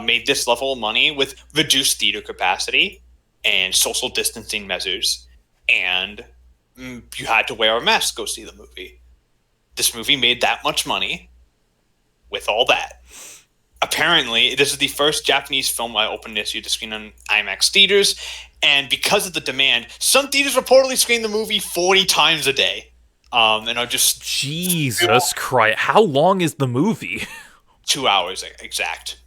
made this level of money with reduced theater capacity and social distancing measures, and you had to wear a mask to go see the movie. This movie made that much money with all that. Apparently, this is the first Japanese film I opened this year to screen on IMAX theaters, and because of the demand, some theaters reportedly screen the movie 40 times a day. And are just... Jesus Christ. How long is the movie? 2 hours exact.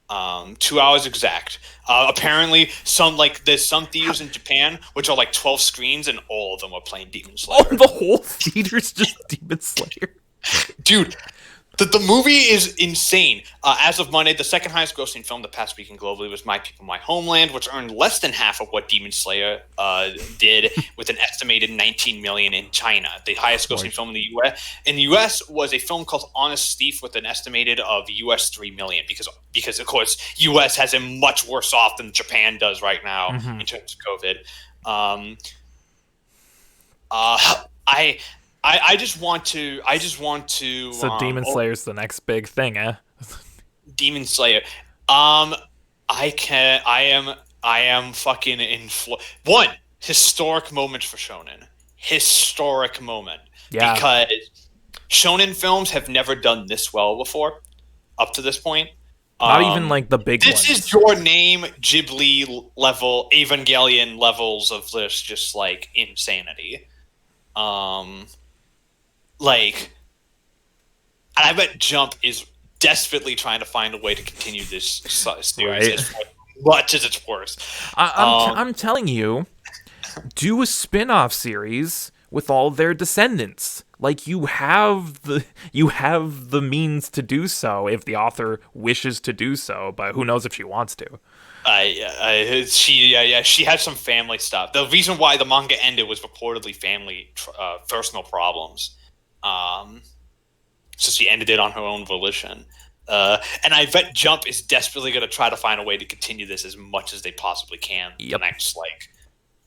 2 hours exact. Apparently, there's some theaters in Japan which are like 12 screens, and all of them are playing Demon Slayer. Oh, the whole theater's just Demon Slayer. Dude, the movie is insane. As of Monday, the second highest grossing film the past weekend globally was My People, My Homeland, which earned less than half of what Demon Slayer did, with an estimated $19 million in China. The highest grossing film in the U.S. was a film called Honest Thief with an estimated of $3 million, because of course U.S. has it much worse off than Japan does right now in terms of COVID. I just want to. So Demon Slayer's the next big thing, eh? Demon Slayer. I am fucking in. One historic moment for shonen. Historic moment. Yeah. Because shonen films have never done this well before, up to this point. Not even like the big ones. This is Your Name, Ghibli level, Evangelion levels of this, just like insanity. I bet Jump is desperately trying to find a way to continue this series as much as it's worse. I'm telling you, do a spin-off series with all their descendants. Like, you have the means to do so if the author wishes to do so, but who knows if she wants to. She had some family stuff. The reason why the manga ended was reportedly family personal problems. So she ended it on her own volition. And I bet Jump is desperately going to try to find a way to continue this as much as they possibly can the next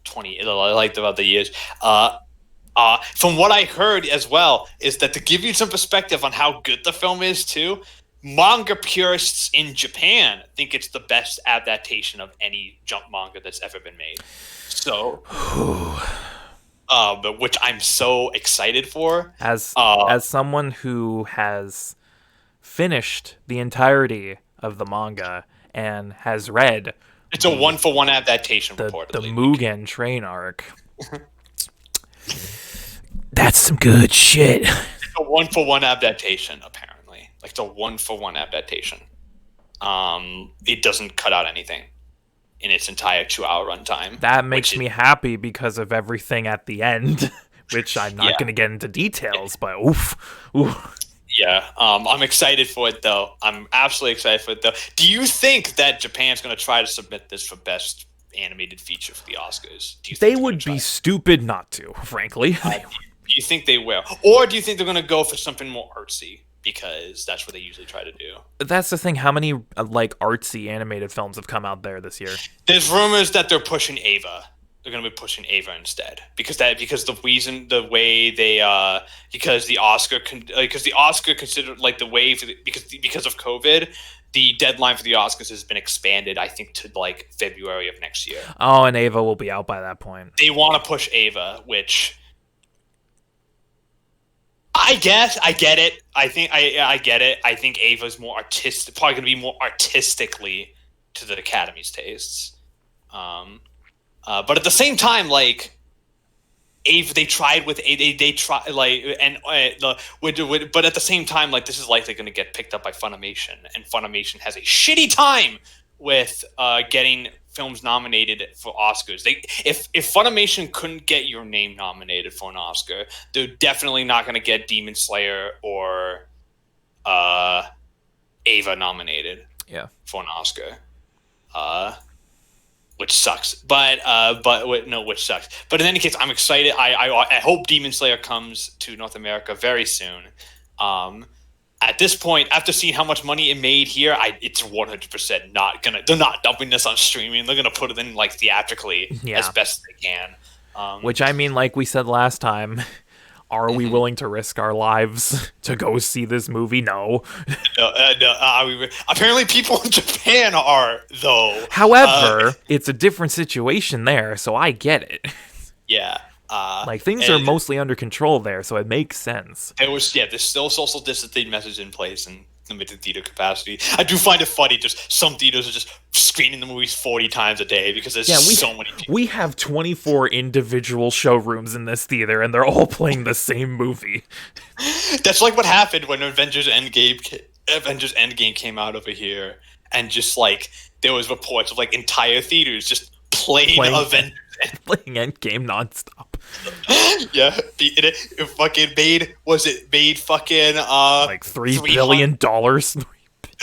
20 throughout the years. From what I heard as well is that, to give you some perspective on how good the film is too, manga purists in Japan think it's the best adaptation of any Jump manga that's ever been made. So, but which I'm so excited for. As someone who has finished the entirety of the manga and has read, it's a 1-for-1 adaptation. The Mugen Train arc. That's some good shit. It's a 1-for-1 adaptation, apparently. Like, it's a 1-for-1 adaptation. it doesn't cut out anything in its entire 2-hour runtime. That makes me happy because of everything at the end, which I'm not going to get into details, but oof. Yeah, I'm excited for it, though. I'm absolutely excited for it, though. Do you think that Japan's going to try to submit this for Best Animated Feature for the Oscars? Do you think they would be stupid not to, frankly. Do you think they will? Or do you think they're going to go for something more artsy? Because that's what they usually try to do. That's the thing. How many like artsy animated films have come out there this year? There's rumors that they're pushing Ava. They're going to be pushing Ava instead because the reason the way they because the Oscar considered like the way for because of COVID, the deadline for the Oscars has been expanded, I think, to like February of next year. Oh, and Ava will be out by that point. They want to push Ava, which I guess I get it. I think I get it. I think Ava's more artistic, probably going to be more artistically to the Academy's tastes. But at the same time, like Ava, they tried with they try like and but at the same time, like this is likely going to get picked up by Funimation, and Funimation has a shitty time with getting films nominated for Oscars. If Funimation couldn't get your name nominated for an Oscar, they're definitely not going to get Demon Slayer or Ava nominated. Yeah, for an Oscar. Which sucks, but which sucks. But in any case, I'm excited. I hope Demon Slayer comes to North America very soon. At this point, after seeing how much money it made here, it's 100% not gonna. They're not dumping this on streaming. They're gonna put it in like theatrically as best they can. Which I mean, like we said last time. Are we willing to risk our lives to go see this movie? No. No. Apparently, people in Japan are, though. However, it's a different situation there, so I get it. Yeah. Like, things are mostly under control there, so it makes sense. There's still social distancing measures in place and limited theater capacity. I do find it funny, just some theaters are just screening the movies 40 times a day because there's so many people. We have 24 individual showrooms in this theater, and they're all playing the same movie. That's like what happened when Avengers Endgame came out over here, and just like there was reports of like entire theaters just playing Avengers. Playing Endgame nonstop. Yeah, it fucking made fucking like $3 billion. No,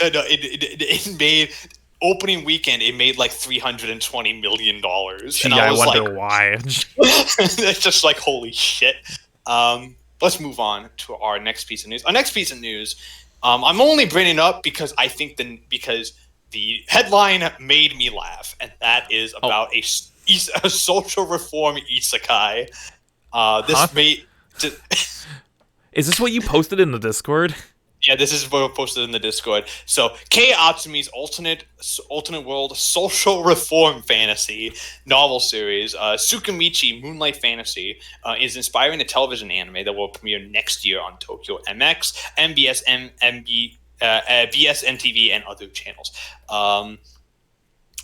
it made opening weekend. It made like $320 million. Gee, I wonder why. It's just like holy shit. Let's move on to our next piece of news. Our next piece of news, I'm only bringing it up because I think because the headline made me laugh, and that is about a social reform isekai. Is this what you posted in the Discord? Yeah, this is what I posted in the Discord. So, Kei Atsumi's alternate world social reform fantasy novel series, Tsukimichi Moonlight Fantasy, is inspiring a television anime that will premiere next year on Tokyo MX, BSN-TV, and other channels.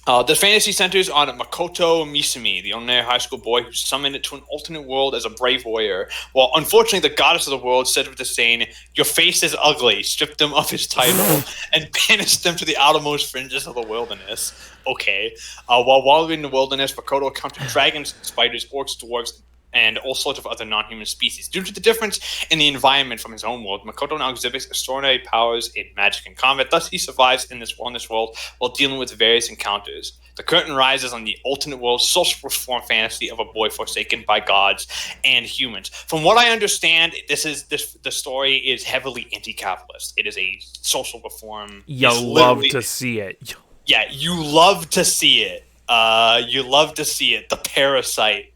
The fantasy centers on Makoto Misumi, the ordinary high school boy who's summoned to an alternate world as a brave warrior. Well, unfortunately, the goddess of the world said with the saying, "Your face is ugly," stripped him of his title, and banished him to the outermost fringes of the wilderness. Okay. While wandering in the wilderness, Makoto encountered dragons, spiders, orcs, dwarves, and all sorts of other non-human species. Due to the difference in the environment from his own world, Makoto now exhibits extraordinary powers in magic and combat. Thus, he survives in this world while dealing with various encounters. The curtain rises on the alternate world social reform fantasy of a boy forsaken by gods and humans. From what I understand, the story is heavily anti-capitalist. It is a social reform. You'll love to see it. Yeah, you love to see it. You love to see it. The parasite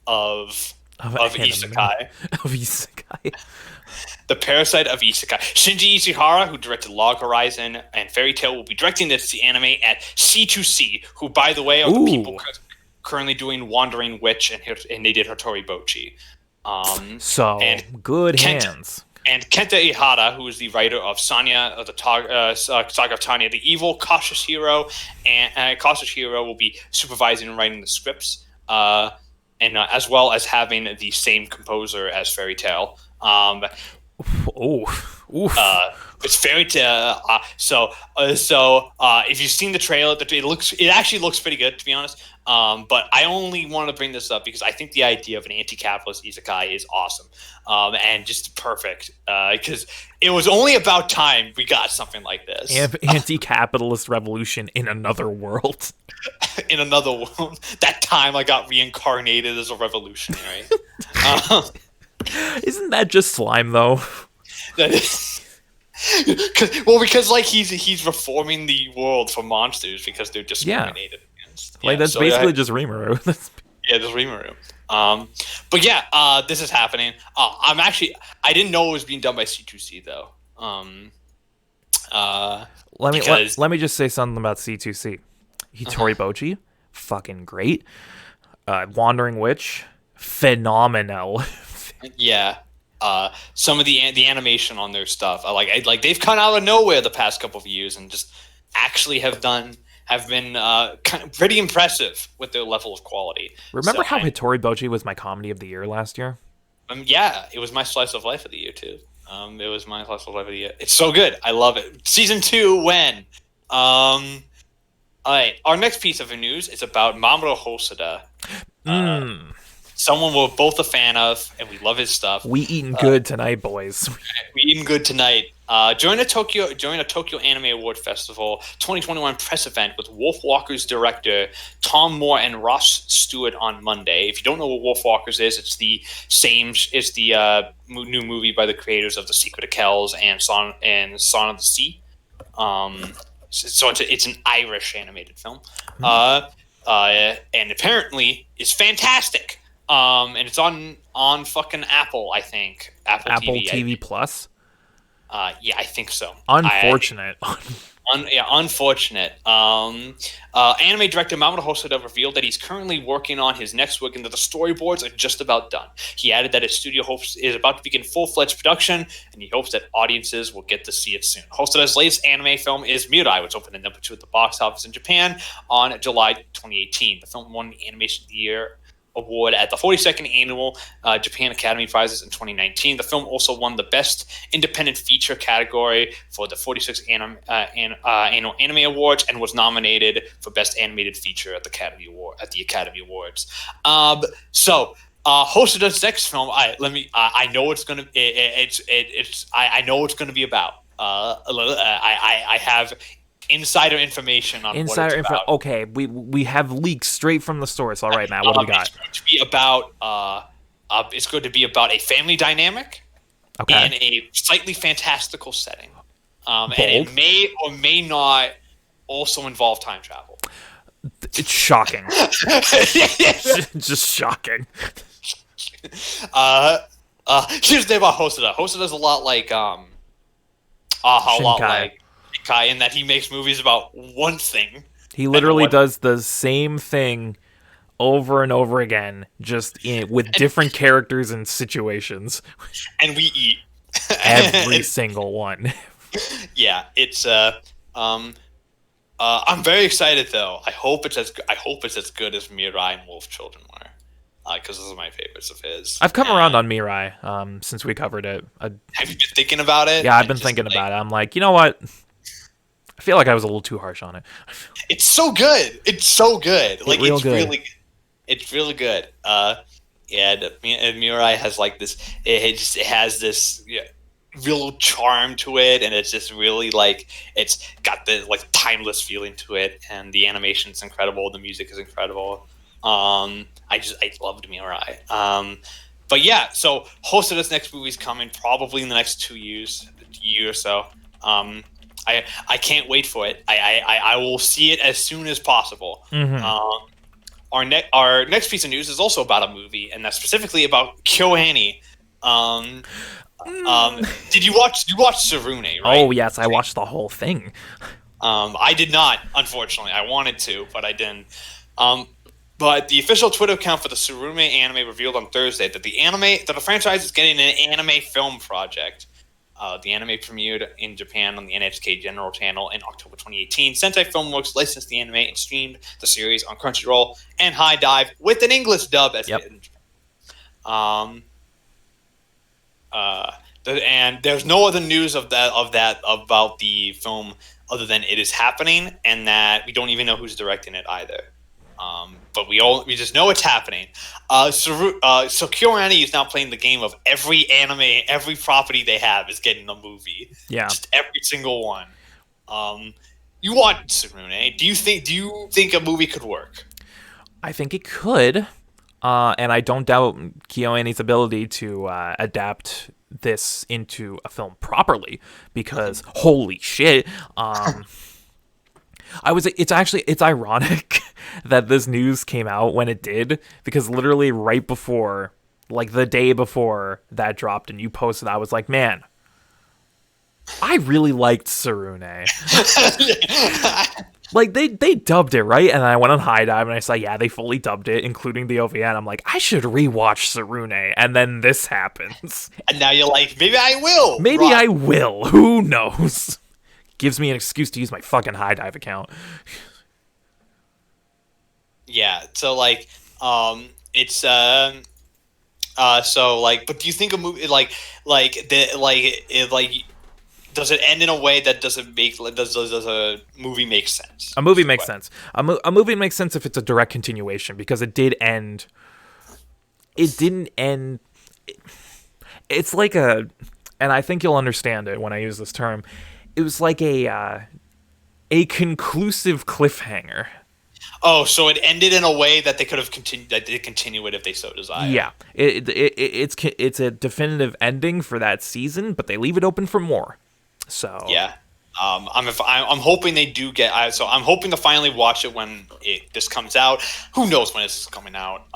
of isekai. Of isekai. The parasite of isekai. Shinji Ishihara, who directed Log Horizon and Fairy Tail, will be directing this anime at C2C, who, by the way, are the people currently doing Wandering Witch, and they did Hattori Bochi. Good hands. And Kenta Ihara, who is the writer of Sanya, of the Saga of Tanya, the evil cautious hero, and cautious hero will be supervising and writing the scripts. And as well as having the same composer as Fairy Tail. Oof. It's very so if you've seen the trailer, it actually looks pretty good, to be honest. But I only want to bring this up because I think the idea of an anti-capitalist isekai is awesome, and just perfect. Because it was only about time we got something like this. Anti-capitalist revolution in another world. In another world, that time I got reincarnated as a revolutionary. Isn't that just slime though? That is. Because like he's reforming the world for monsters because they're discriminated against. Like that's basically just Rimuru. Yeah, just Rimuru. But yeah, this is happening. I didn't know it was being done by C2C though. Let me just say something about C2C. Hitori Boji, fucking great. Wandering Witch, phenomenal. Yeah. Some of the animation on their stuff, like they've come out of nowhere the past couple of years and just actually have been kind of pretty impressive with their level of quality. Remember how Hitori Boji was my comedy of the year last year? Yeah, it was my slice of life of the year too. It was my slice of life of the year. It's so good. I love it. Season 2 when? All right. Our next piece of news is about Mamoru Hosoda. Someone we're both a fan of, and we love his stuff. We eating good tonight, boys. We eating good tonight. During a Tokyo Anime Award Festival 2021 press event with Wolfwalkers director Tom Moore and Ross Stewart on Monday. If you don't know what Wolfwalkers is, it's the new movie by the creators of The Secret of Kells and Song of the Sea. So it's an Irish animated film, and apparently it's fantastic. And it's on fucking Apple, I think. Apple TV Plus. Yeah, I think so. Unfortunate. Unfortunate. Anime director Mamoru Hosoda revealed that he's currently working on his next work and that the storyboards are just about done. He added that his studio is about to begin full-fledged production, and he hopes that audiences will get to see it soon. Hosoda's latest anime film is Mirai, which opened at number 2 at the box office in Japan on July 2018. The film won the Animation of the Year Award at the 42nd Annual Japan Academy Prizes in 2019. The film also won the Best Independent Feature category for the 46th Annual Anime Awards and was nominated for Best Animated Feature at the Academy Awards. So Hosoda's next film, I know it's gonna I know it's gonna be about. I have insider information on what it's about. Okay, we have leaks straight from the source. All right, Matt, what do we got? It's going to be about a family dynamic in a slightly fantastical setting, and it may or may not also involve time travel. It's shocking. Just shocking. Here's the thing about Hosoda. Hosoda's a lot like in that he makes movies about one thing. He literally does the same thing over and over again, just with different characters and situations. And we eat every single one. Yeah, it's I'm very excited though. I hope it's as good as Mirai and Wolf Children were. Because those are my favorites of his. I've come around on Mirai since we covered it. Have you been thinking about it? Yeah, I've been thinking about it. I'm like, you know what? I feel like I was a little too harsh on it. It's so good. It's so good. Like it's good. Really, it's really good. Mirai has like this. It has this real charm to it, and it's just really like it's got the like timeless feeling to it, and the animation's incredible. The music is incredible. I loved Mirai. But yeah, so Hosoda's next movie's coming probably in the next 2 years, year or so. I can't wait for it. I will see it as soon as possible. Mm-hmm. Our next piece of news is also about a movie, and that's specifically about KyoAni. Did you watch Sarune, right? Oh yes, I watched the whole thing. I did not, unfortunately. I wanted to, but I didn't. But the official Twitter account for the Sarune anime revealed on Thursday that the franchise is getting an anime film project. The anime premiered in Japan on the NHK General Channel in October 2018. Sentai Filmworks licensed the anime and streamed the series on Crunchyroll and High Dive with an English dub. and there's no other news of that about the film other than it is happening, and that we don't even know who's directing it either. But we just know it's happening. So KyoAni is now playing the game of every anime, every property they have is getting a movie. Yeah, just every single one. You want Sarune? Do you think a movie could work? I think it could, and I don't doubt KyoAni's ability to adapt this into a film properly, because holy shit. It's ironic that this news came out when it did, because literally right before, like the day before that dropped and you posted, I was like, man, I really liked Sarune. Like they dubbed it, right? And I went on High Dive and I saw, yeah, they fully dubbed it, including the OVA. And I'm like, I should rewatch Sarune. And then this happens. And now you're like, maybe I will. Maybe I will. Who knows? Gives me an excuse to use my fucking High Dive account. Yeah. So like, it's so like, but do you think a movie does it end in a way that doesn't make does a movie make sense? A movie makes sense. A movie makes sense if it's a direct continuation, because it did end. It didn't end. It's like and I think you'll understand it when I use this term. It was like a conclusive cliffhanger. Oh, so it ended in a way that they could have continued. That they continue it if they so desire. Yeah, it's a definitive ending for that season, but they leave it open for more. So yeah, I'm hoping they do get. So I'm hoping to finally watch it when this comes out. Who knows when this is coming out?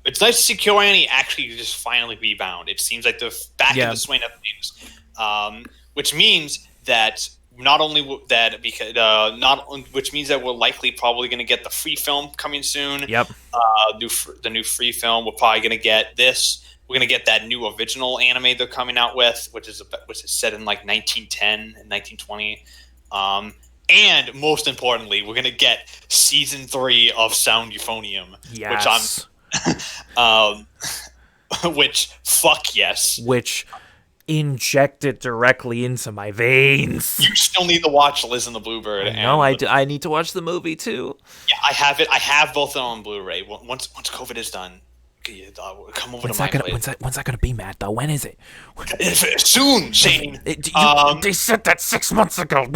It's nice to see KyoAni actually just finally rebound. It seems like they're back in the swing of things, which means that not only that because which means that we're likely probably going to get the free film coming soon. Yep. The new free film. We're probably going to get this. We're gonna get that new original anime they're coming out with, which is set in like 1910 and 1920, and most importantly, we're gonna get season 3 of Sound Euphonium, yes. which fuck yes, which inject it directly into my veins. You still need to watch Liz and the Bluebird. I need to watch the movie too. Yeah, I have it. I have both of them on Blu-ray. Once COVID is done. Come over to my place. When's that gonna be, Matt? Though, when is it? Soon, Shane. They said that 6 months ago.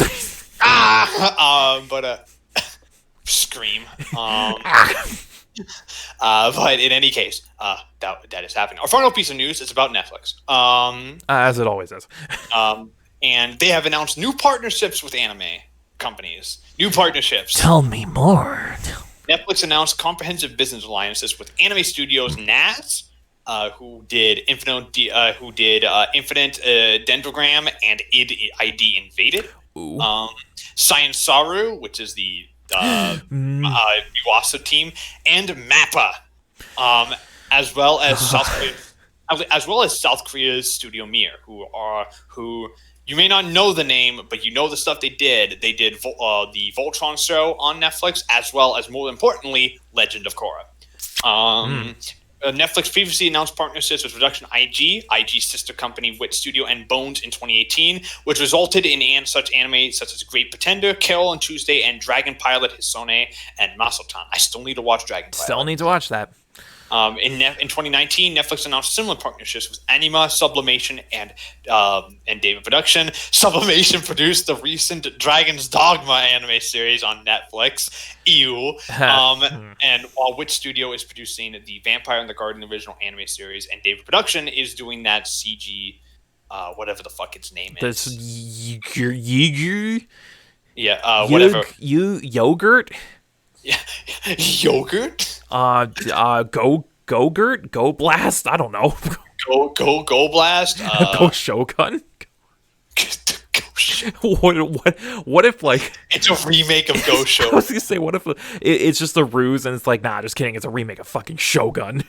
Scream. But in any case, that is happening. Our final piece of news is about Netflix. As it always is. And they have announced new partnerships with anime companies. New partnerships. Tell me more. Netflix announced comprehensive business alliances with anime studios NAS, who did Infinite Dendrogram and ID Invaded. Science Saru, which is the Yuasa team, and Mappa, as well as South Korea's Studio Mir, who you may not know the name, but you know the stuff they did. They did the Voltron show on Netflix, as well as, more importantly, Legend of Korra. Netflix previously announced partnerships with Production IG's sister company Wit Studio, and Bones in 2018, which resulted in such anime such as Great Pretender, Carol and Tuesday, and Dragon Pilot Hisone and Masotan. I still need to watch Dragon Pilot. Still need to watch that. In 2019, Netflix announced similar partnerships with Anima, Sublimation, and David Production. Sublimation produced the recent Dragon's Dogma anime series on Netflix. Ew. And while Wit Studio is producing the Vampire in the Garden original anime series, and David Production is doing that CG, whatever the fuck its name is. That's Yeager? Yeah, whatever. Yogurt? Yeah. Yogurt? Go-Gurt? Go Blast? I don't know. Go Blast? Go Shogun? What if, like... It's a remake of Go Shogun. I was gonna say, what if it's just a ruse and it's like, nah, just kidding, it's a remake of fucking Shogun.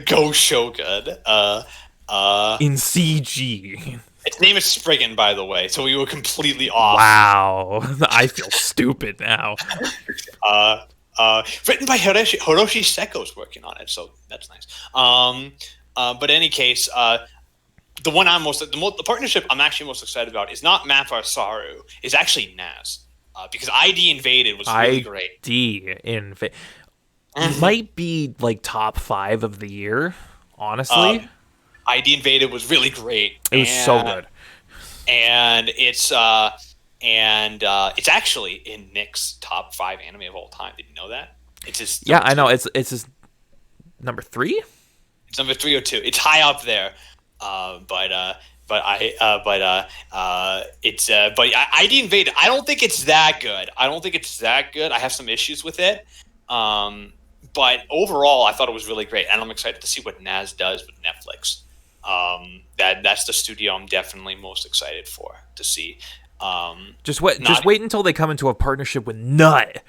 Go Shogun. In CG. Its name is Spriggan, by the way, so we were completely off. Wow. I feel stupid now. Written by Hiroshi Seko is working on it, so that's nice. But in any case, the one the partnership I'm actually most excited about is not Mappa Saru, is actually Naz. Because ID Invaded was really great. ID Invaded might be like top 5 of the year, honestly. ID Invaded was really great. It was so good. And it's actually in Nick's top 5 anime of all time. Did you know that? It's his I know. It's his number 3. It's number 3 or 2. It's high up there. But ID Invaded. I don't think it's that good. I have some issues with it. But overall, I thought it was really great, and I'm excited to see what Naz does with Netflix. That's the studio I'm definitely most excited to see. Just wait until they come into a partnership with Nut.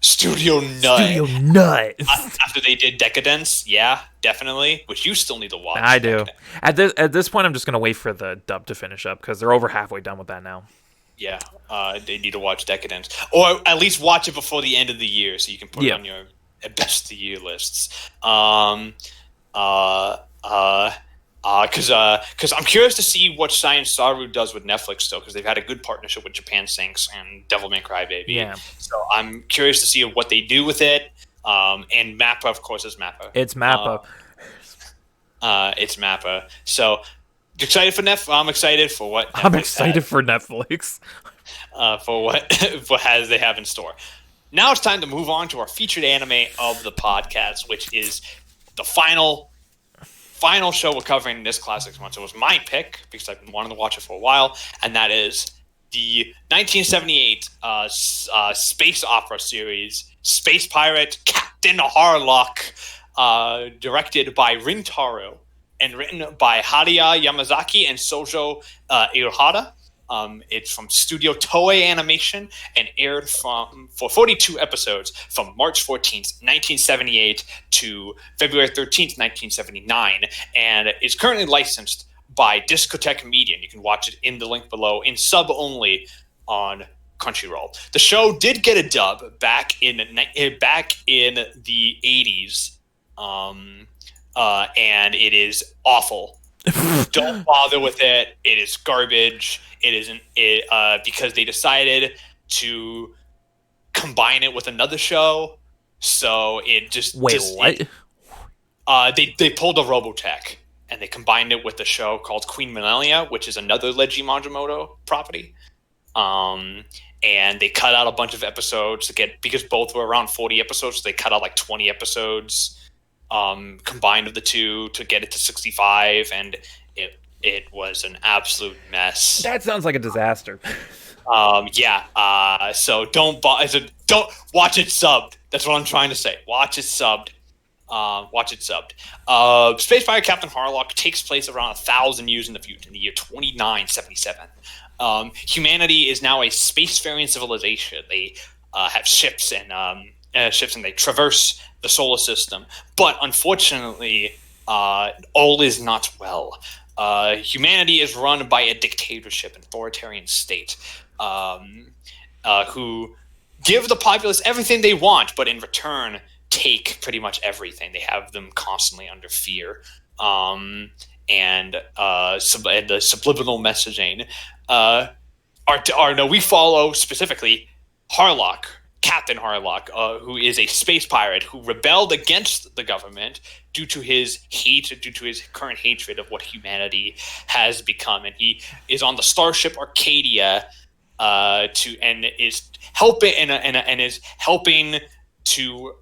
Studio Nut. After they did Decadence, yeah, definitely. Which you still need to watch. I do. At this point, I'm just gonna wait for the dub to finish up because they're over halfway done with that now. Yeah, they need to watch Decadence, or at least watch it before the end of the year, so you can put it on your best of the year lists. Because I'm curious to see what Science Saru does with Netflix still, because they've had a good partnership with Japan Sinks and Devil May Cry Baby. Yeah. So I'm curious to see what they do with it. And Mappa, of course, is Mappa. It's Mappa. It's Mappa. So excited for Netflix. I'm excited for what Netflix I'm excited for Netflix. For what they have in store. Now it's time to move on to our featured anime of the podcast, which is the final show we're covering this Classics month. So it was my pick because I've been wanting to watch it for a while, and that is the 1978 space opera series Space Pirate Captain Harlock, directed by Rintaro and written by Haruya Yamazaki and Sojo Irohara. It's from Studio Toei Animation and aired for 42 episodes from March 14th, 1978 to February 13th, 1979, and is currently licensed by Discotek Media. And you can watch it in the link below in sub only on Crunchyroll. The show did get a dub back in the 80s, and it is awful. Don't bother with it. It is garbage. It isn't because they decided to combine it with another show, so it just what? They pulled a Robotech and they combined it with a show called Queen Millennia, which is another Leiji Matsumoto property. And they cut out a bunch of episodes because both were around 40 episodes. So they cut out like 20 episodes combined of the two to get it to 65, and it was an absolute mess. That sounds like a disaster. So don't watch it subbed. That's what I'm trying to say. Watch it subbed. Space Pirate Captain Harlock takes place around 1,000 years in the future, in the year 2977. Humanity is now a spacefaring civilization. They have ships and they traverse the solar system. But unfortunately, all is not well. Humanity is run by a dictatorship, an authoritarian state, who give the populace everything they want, but in return take pretty much everything. They have them constantly under fear. And the subliminal messaging we follow specifically Harlock, Captain Harlock, who is a space pirate who rebelled against the government due to his current hatred of what humanity has become, and he is on the starship Arcadia is helping to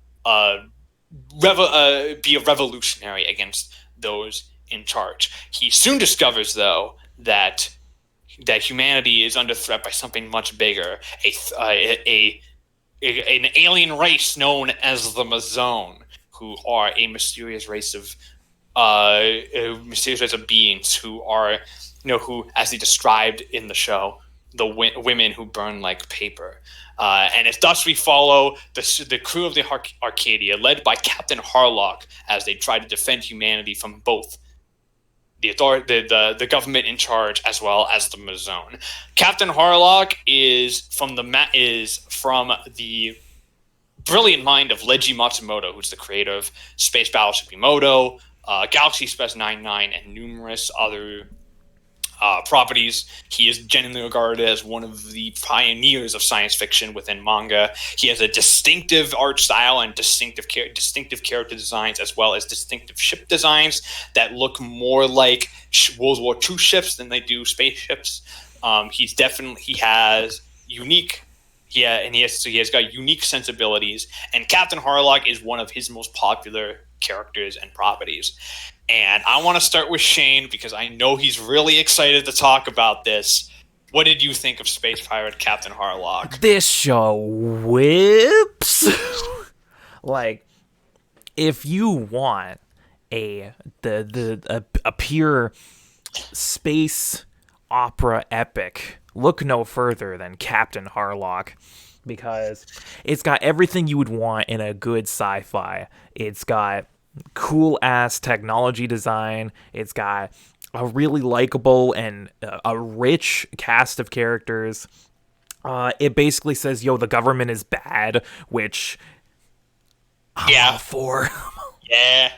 be a revolutionary against those in charge. He soon discovers, though, that humanity is under threat by something much bigger, an alien race known as the Mazone, who are a mysterious race of beings who are, who, as they described in the show, the women who burn like paper. And thus we follow the crew of the Arcadia, led by Captain Harlock, as they try to defend humanity from both the government in charge as well as the Mazone. Captain Harlock is from the brilliant mind of Leiji Matsumoto, who's the creator of Space Battleship Yamato, Galaxy Express 99, and numerous other properties. He is genuinely regarded as one of the pioneers of science fiction within manga. He has a distinctive art style and distinctive character designs, as well as distinctive ship designs that look more like World War II ships than they do spaceships. He has unique. Yeah, and he has got unique sensibilities. And Captain Harlock is one of his most popular characters and properties. And I want to start with Shane because I know he's really excited to talk about this. What did you think of Space Pirate Captain Harlock? This show whips. Like, if you want a pure space opera epic, look no further than Captain Harlock, because it's got everything you would want in a good sci-fi. It's got cool ass technology design. It's got a really likable and a rich cast of characters. It basically says, yo, the government is bad, which I'm all for. Yeah.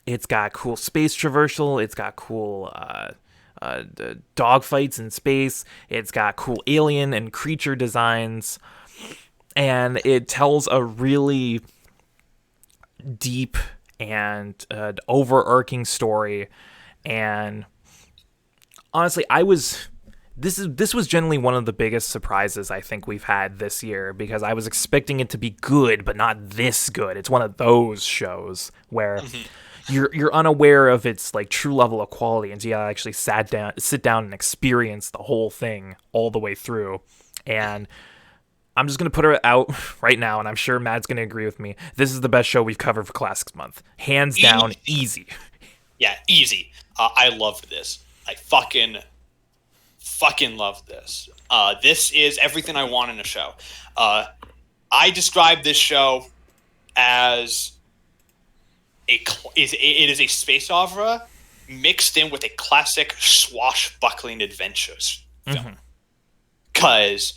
It's got cool space traversal. It's got cool dogfights in space. It's got cool alien and creature designs. And it tells a really deep and overarching story. And honestly, this was generally one of the biggest surprises I think we've had this year, because I was expecting it to be good, but not this good. It's one of those shows where you're unaware of its like true level of quality until you actually sit down and experience the whole thing all the way through. And I'm just going to put it out right now, and I'm sure Matt's going to agree with me. This is the best show we've covered for Classics Month. Hands down, easy. Yeah, easy. I loved this. I fucking love this. This is everything I want in a show. I describe this show as it is a space opera mixed in with a classic swashbuckling adventures film. Because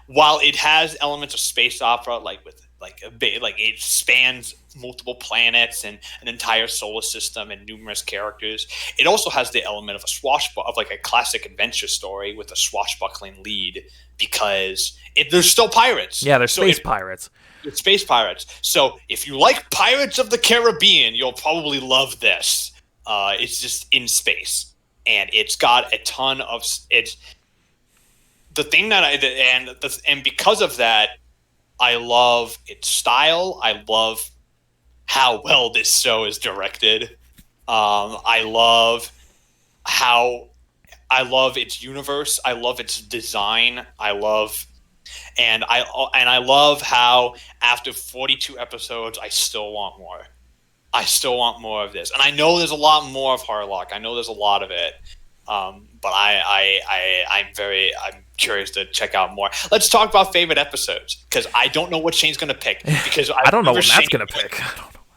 while it has elements of space opera, like it spans multiple planets and an entire solar system and numerous characters, it also has the element of a classic adventure story with a swashbuckling lead, because there's still pirates. Yeah, there's space pirates. It's space pirates. So if you like Pirates of the Caribbean, you'll probably love this. It's just in space, and it's got a ton of it's. The thing that and because of that, I love its style. I love how well this show is directed. I love its universe. I love its design. I love how after 42 episodes, I still want more. I still want more of this, and I know there's a lot more of Harlock. I know there's a lot of it. But I'm curious to check out more. Let's talk about favorite episodes, because I don't know what Shane's going to pick. Because I don't know what Matt's going to pick.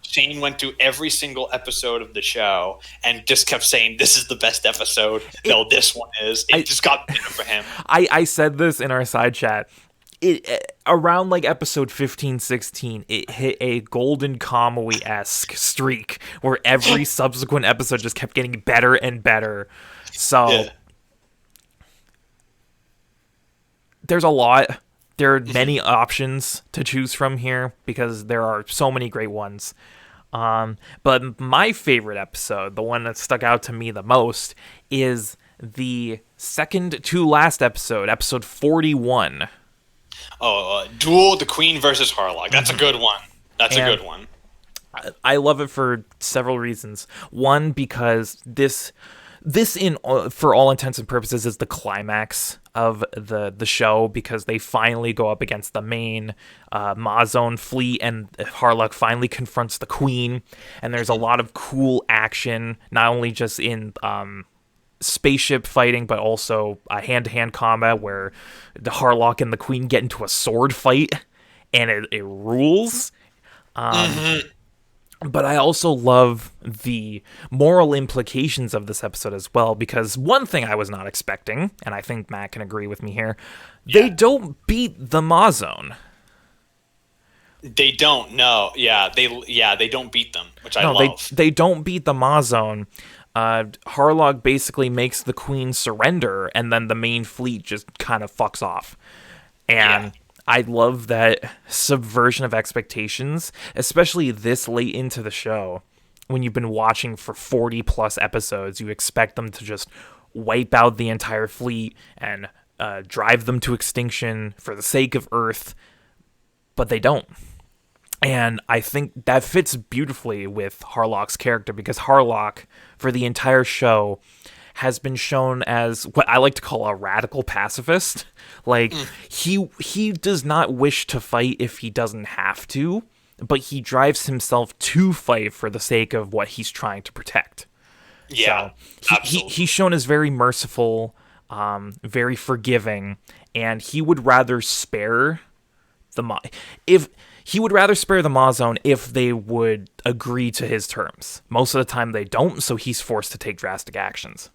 Shane went through every single episode of the show and just kept saying, "This is the best episode." No, this one is. It just got better for him. I said this in our side chat. Around like episode 15, 16, it hit a Golden Kamuy-esque streak where every subsequent episode just kept getting better and better. So there's a lot. There are many options to choose from here because there are so many great ones. But my favorite episode, the one that stuck out to me the most, is the second to last episode, episode 41. Duel the Queen versus Harlock. That's a good one. That's a good one. I love it for several reasons. One, because this for all intents and purposes is the climax of the show, because they finally go up against the main Mazone fleet, and Harlock finally confronts the Queen, and there's a lot of cool action, not only just in spaceship fighting, but also hand-to-hand combat where the Harlock and the Queen get into a sword fight, and it rules. But I also love the moral implications of this episode as well, because one thing I was not expecting, and I think Matt can agree with me here, they don't beat the Mazone. They don't. No. They don't beat them, which I No, they love. they don't beat the Mazone. Harlock basically makes the Queen surrender, and then the main fleet just kind of fucks off. Yeah. And I love that subversion of expectations, especially this late into the show. When you've been watching for 40 plus episodes, you expect them to just wipe out the entire fleet and drive them to extinction for the sake of Earth, but they don't. And I think that fits beautifully with Harlock's character because Harlock, for the entire show, has been shown as what I like to call a radical pacifist. Like he does not wish to fight if he doesn't have to, but he drives himself to fight for the sake of what he's trying to protect. Yeah. So Absolutely. he's shown as very merciful, very forgiving, and he would rather spare if he would rather spare the Mazone if they would agree to his terms. Most of the time they don't, so he's forced to take drastic actions.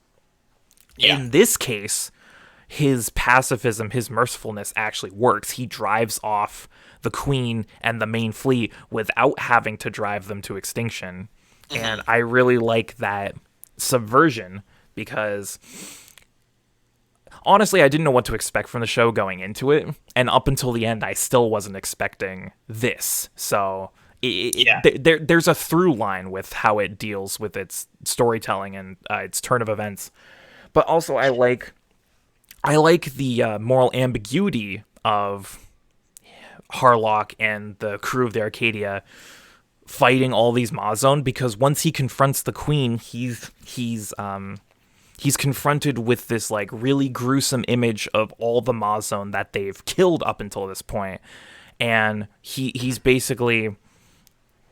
Yeah. In this case, his pacifism, his mercifulness actually works. He drives off the Queen and the main fleet without having to drive them to extinction. And I really like that subversion because honestly, I didn't know what to expect from the show going into it, and up until the end, I still wasn't expecting this. So there's a through line with how it deals with its storytelling and its turn of events. But also, I like the moral ambiguity of Harlock and the crew of the Arcadia fighting all these Mazone because once he confronts the Queen, he's confronted with this like really gruesome image of all the Mazone that they've killed up until this point, and he's basically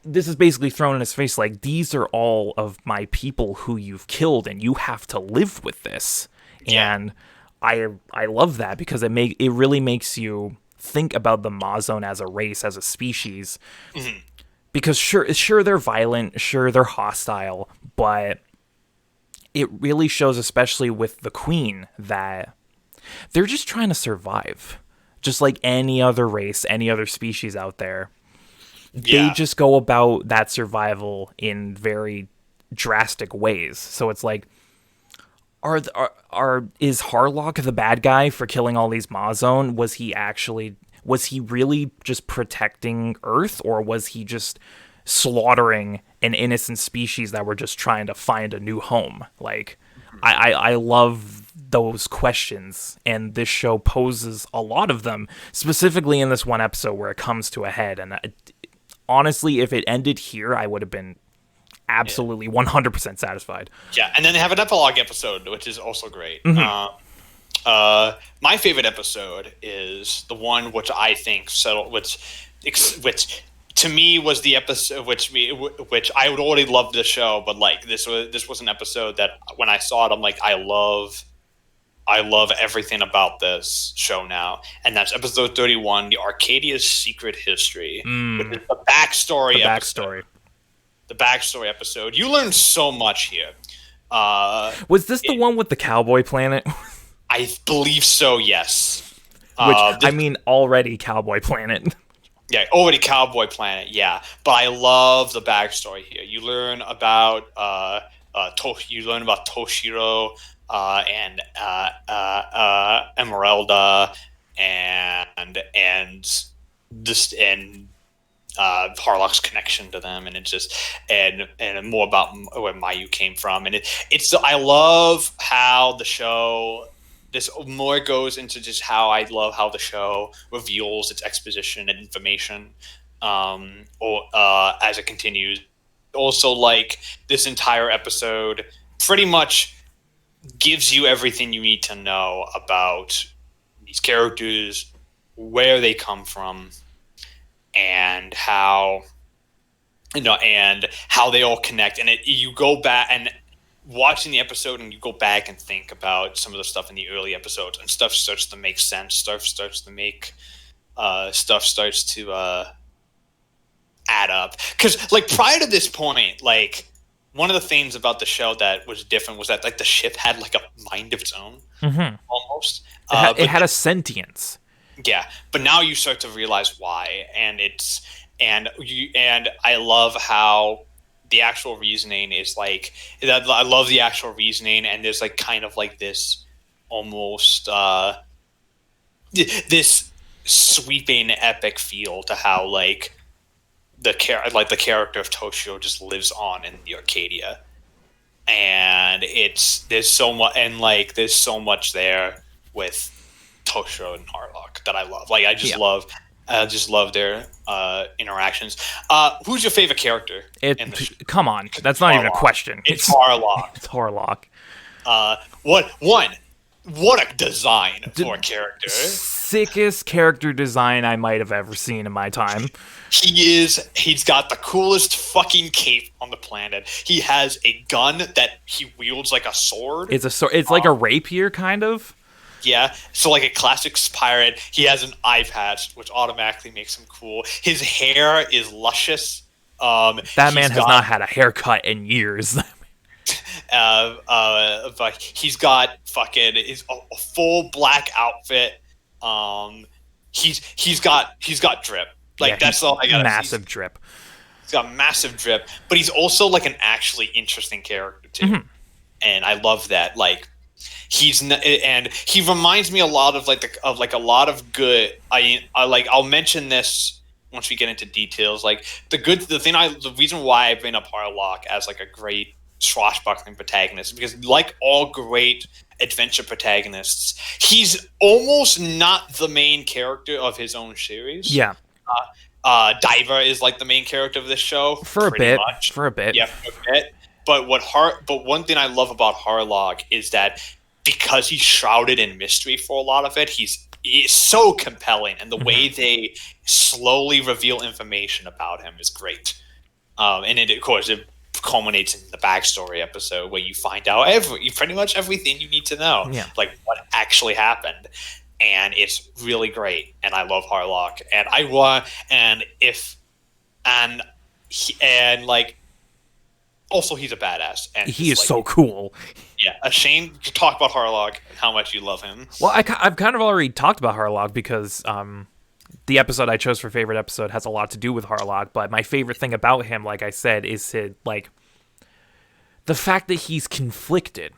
this is basically thrown in his face like these are all of my people who you've killed and you have to live with this. Yeah. And I love that because it really makes you think about the Mazone as a race, as a species. Because sure they're violent, sure they're hostile, but it really shows, especially with the Queen, that they're just trying to survive. Just like any other race, any other species out there. They Yeah. just go about that survival in very drastic ways. So it's like, is Harlock the bad guy for killing all these Mazone? Was he really just protecting Earth, or was he just slaughtering an innocent species that were just trying to find a new home? Like, I love those questions, and this show poses a lot of them, specifically in this one episode where it comes to a head. And honestly, if it ended here, I would have been absolutely 100% satisfied. Yeah. And then they have an epilogue episode, which is also great. My favorite episode is the one which I think settled, which to me was the episode which I would already love the show, but like this was an episode that when I saw it, I'm like, I love everything about this show now, and that's episode 31, the Arcadia's Secret History, which is the backstory. The backstory episode. You learn so much here. Was this the one with the cowboy planet? I believe so. Yes. Which I mean, already Cowboy Planet. Yeah, already Cowboy Planet. Yeah, but I love the backstory here. You learn about Toshiro and Emeralda and Harlock's connection to them, and it's just and more about where Mayu came from, and it's I love how the show. This more goes into just how I love how the show reveals its exposition and information, as it continues. Also, like this entire episode, pretty much gives you everything you need to know about these characters, where they come from, and how and how they all connect. And you go back and watching the episode, and you go back and think about some of the stuff in the early episodes, and stuff starts to make sense. Stuff starts to add up. Because like prior to this point, like one of the things about the show that was different was that like the ship had like a mind of its own, almost. It had a sentience. Yeah, but now you start to realize why, and and I love how the actual reasoning is like, I love the actual reasoning, and there's like kind of like this almost this sweeping epic feel to how like the character of Toshio just lives on in the Arcadia, and there's so much, and like there's so much there with Toshio and Harlock that I love. Like I just love their interactions. Who's your favorite character in the show? Come on, that's not even a question. It's Harlock. It's Harlock. What a design for a character. Sickest character design I might have ever seen in my time. He's got the coolest fucking cape on the planet. He has a gun that he wields like a sword. It's a sword. It's like a rapier, kind of. Yeah, so like a classic pirate. He has an eye patch, which automatically makes him cool. His hair is luscious. That man has not had a haircut in years. But he's got fucking a full black outfit. He's got drip. Like, yeah, that's all I got. Massive drip. He's got massive drip, but he's also like an actually interesting character too, and I love that. Like, and he reminds me a lot of a lot of good. I'll mention this once we get into details. Like the reason why I bring up Harlock as like a great swashbuckling protagonist is because, like all great adventure protagonists, he's almost not the main character of his own series. Yeah. Diver is like the main character of this show for a bit. Yeah, for a bit. But one thing I love about Harlock is that because he's shrouded in mystery for a lot of it, he's so compelling, and the way they slowly reveal information about him is great. And of course it culminates in the backstory episode where you find out pretty much everything you need to know, like what actually happened. And it's really great, and I love Harlock, and also he's a badass, and he is so cool. Yeah, a shame to talk about Harlock and how much you love him. Well, I've kind of already talked about Harlock because the episode I chose for favorite episode has a lot to do with Harlock, but my favorite thing about him, like I said, is the fact that he's conflicted,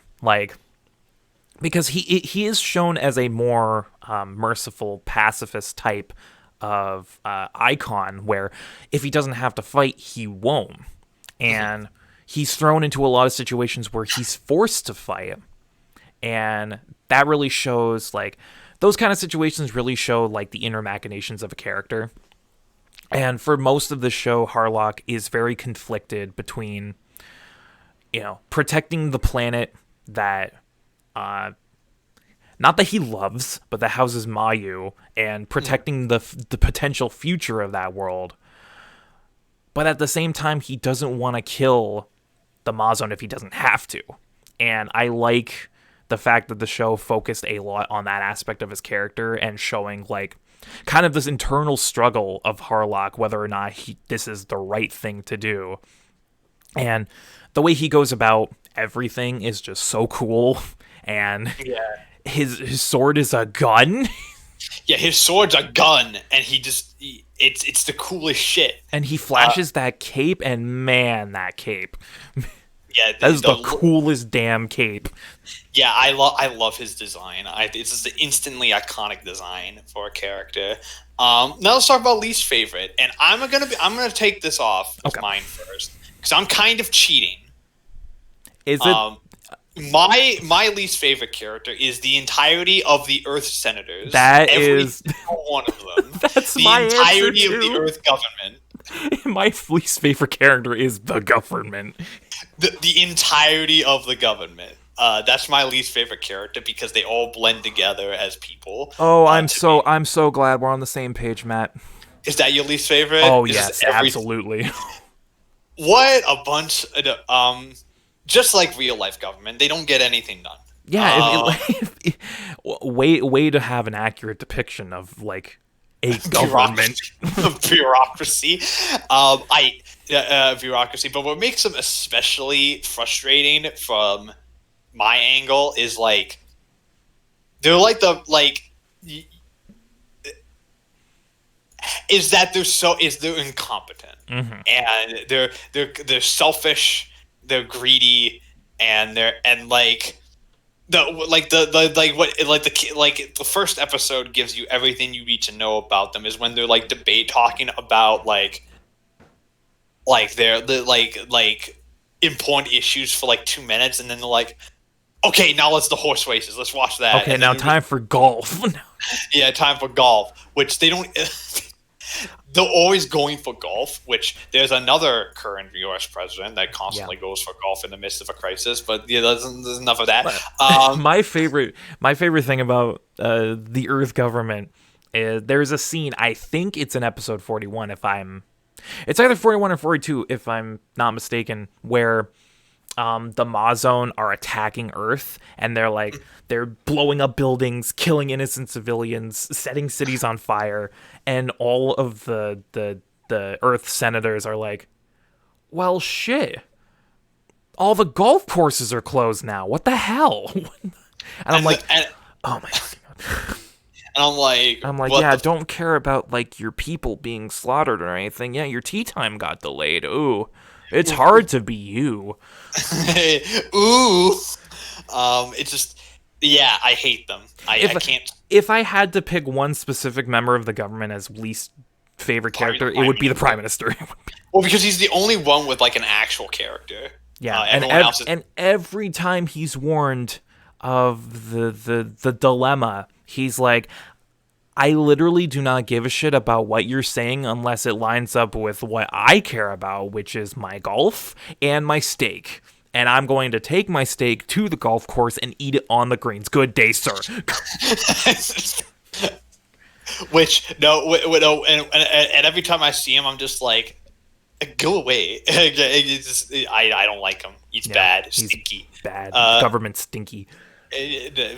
because he is shown as a more merciful pacifist type of icon, where if he doesn't have to fight, he won't. And he's thrown into a lot of situations where he's forced to fight. And that really shows, those kind of situations really show, the inner machinations of a character. And for most of the show, Harlock is very conflicted between, protecting the planet that... not that he loves, but that houses Mayu, and protecting the potential future of that world. But at the same time, he doesn't want to kill the Mazon if he doesn't have to. And I like the fact that the show focused a lot on that aspect of his character and showing, kind of this internal struggle of Harlock, whether or not this is the right thing to do. And the way he goes about everything is just so cool. And his sword is a gun. Yeah, his sword's a gun, and it's the coolest shit. And he flashes that cape, and man, that cape. Yeah, that is the coolest damn cape. Yeah, I love his design. It's just an instantly iconic design for a character. Now let's talk about least favorite, and I'm gonna take this off of mine first because I'm kind of cheating. Is it? My least favorite character is the entirety of the Earth Senators. Every single one of them. That's the my entirety answer of the Earth government. My least favorite character is the government. The entirety of the government. That's my least favorite character because they all blend together as people. Oh, I'm so glad we're on the same page, Matt. Is that your least favorite? Oh, yes, absolutely. What a bunch of just like real life government, they don't get anything done. Yeah, way to have an accurate depiction of a government bureaucracy. Bureaucracy. But what makes them especially frustrating from my angle is they're is that they're incompetent, and they're selfish, they're greedy, and like the like what like the first episode gives you everything you need to know about them is when they're like debate talking about their like important issues for like 2 minutes, and then they're like, okay, now let's the horse races. Let's watch that. Okay, and now time for golf. Yeah, time for golf, which they don't. They're always going for golf, which there's another current U.S. president that constantly goes for golf in the midst of a crisis. But yeah, there's enough of that. My favorite thing about the Earth government is there's a scene. I think it's in episode 41. It's either 41 or 42, if I'm not mistaken, where the Mazone are attacking Earth, and they're blowing up buildings, killing innocent civilians, setting cities on fire, and all of the Earth senators are like, well, shit. All the golf courses are closed now. What the hell? And I'm like, oh my god. And I'm like, yeah, don't care about like your people being slaughtered or anything. Yeah, your tea time got delayed. Ooh, it's hard to be you. Ooh, it's just, yeah, I hate them. I can't. If I had to pick one specific member of the government as least favorite character, it would be the prime minister. Well, because he's the only one with like an actual character. Yeah, and every time he's warned of the dilemma, he's like, I literally do not give a shit about what you're saying unless it lines up with what I care about, which is my golf and my steak. And I'm going to take my steak to the golf course and eat it on the greens. Good day, sir. Which, and every time I see him, I'm just like, go away. I don't like him. He's bad. Stinky. Bad. Government stinky.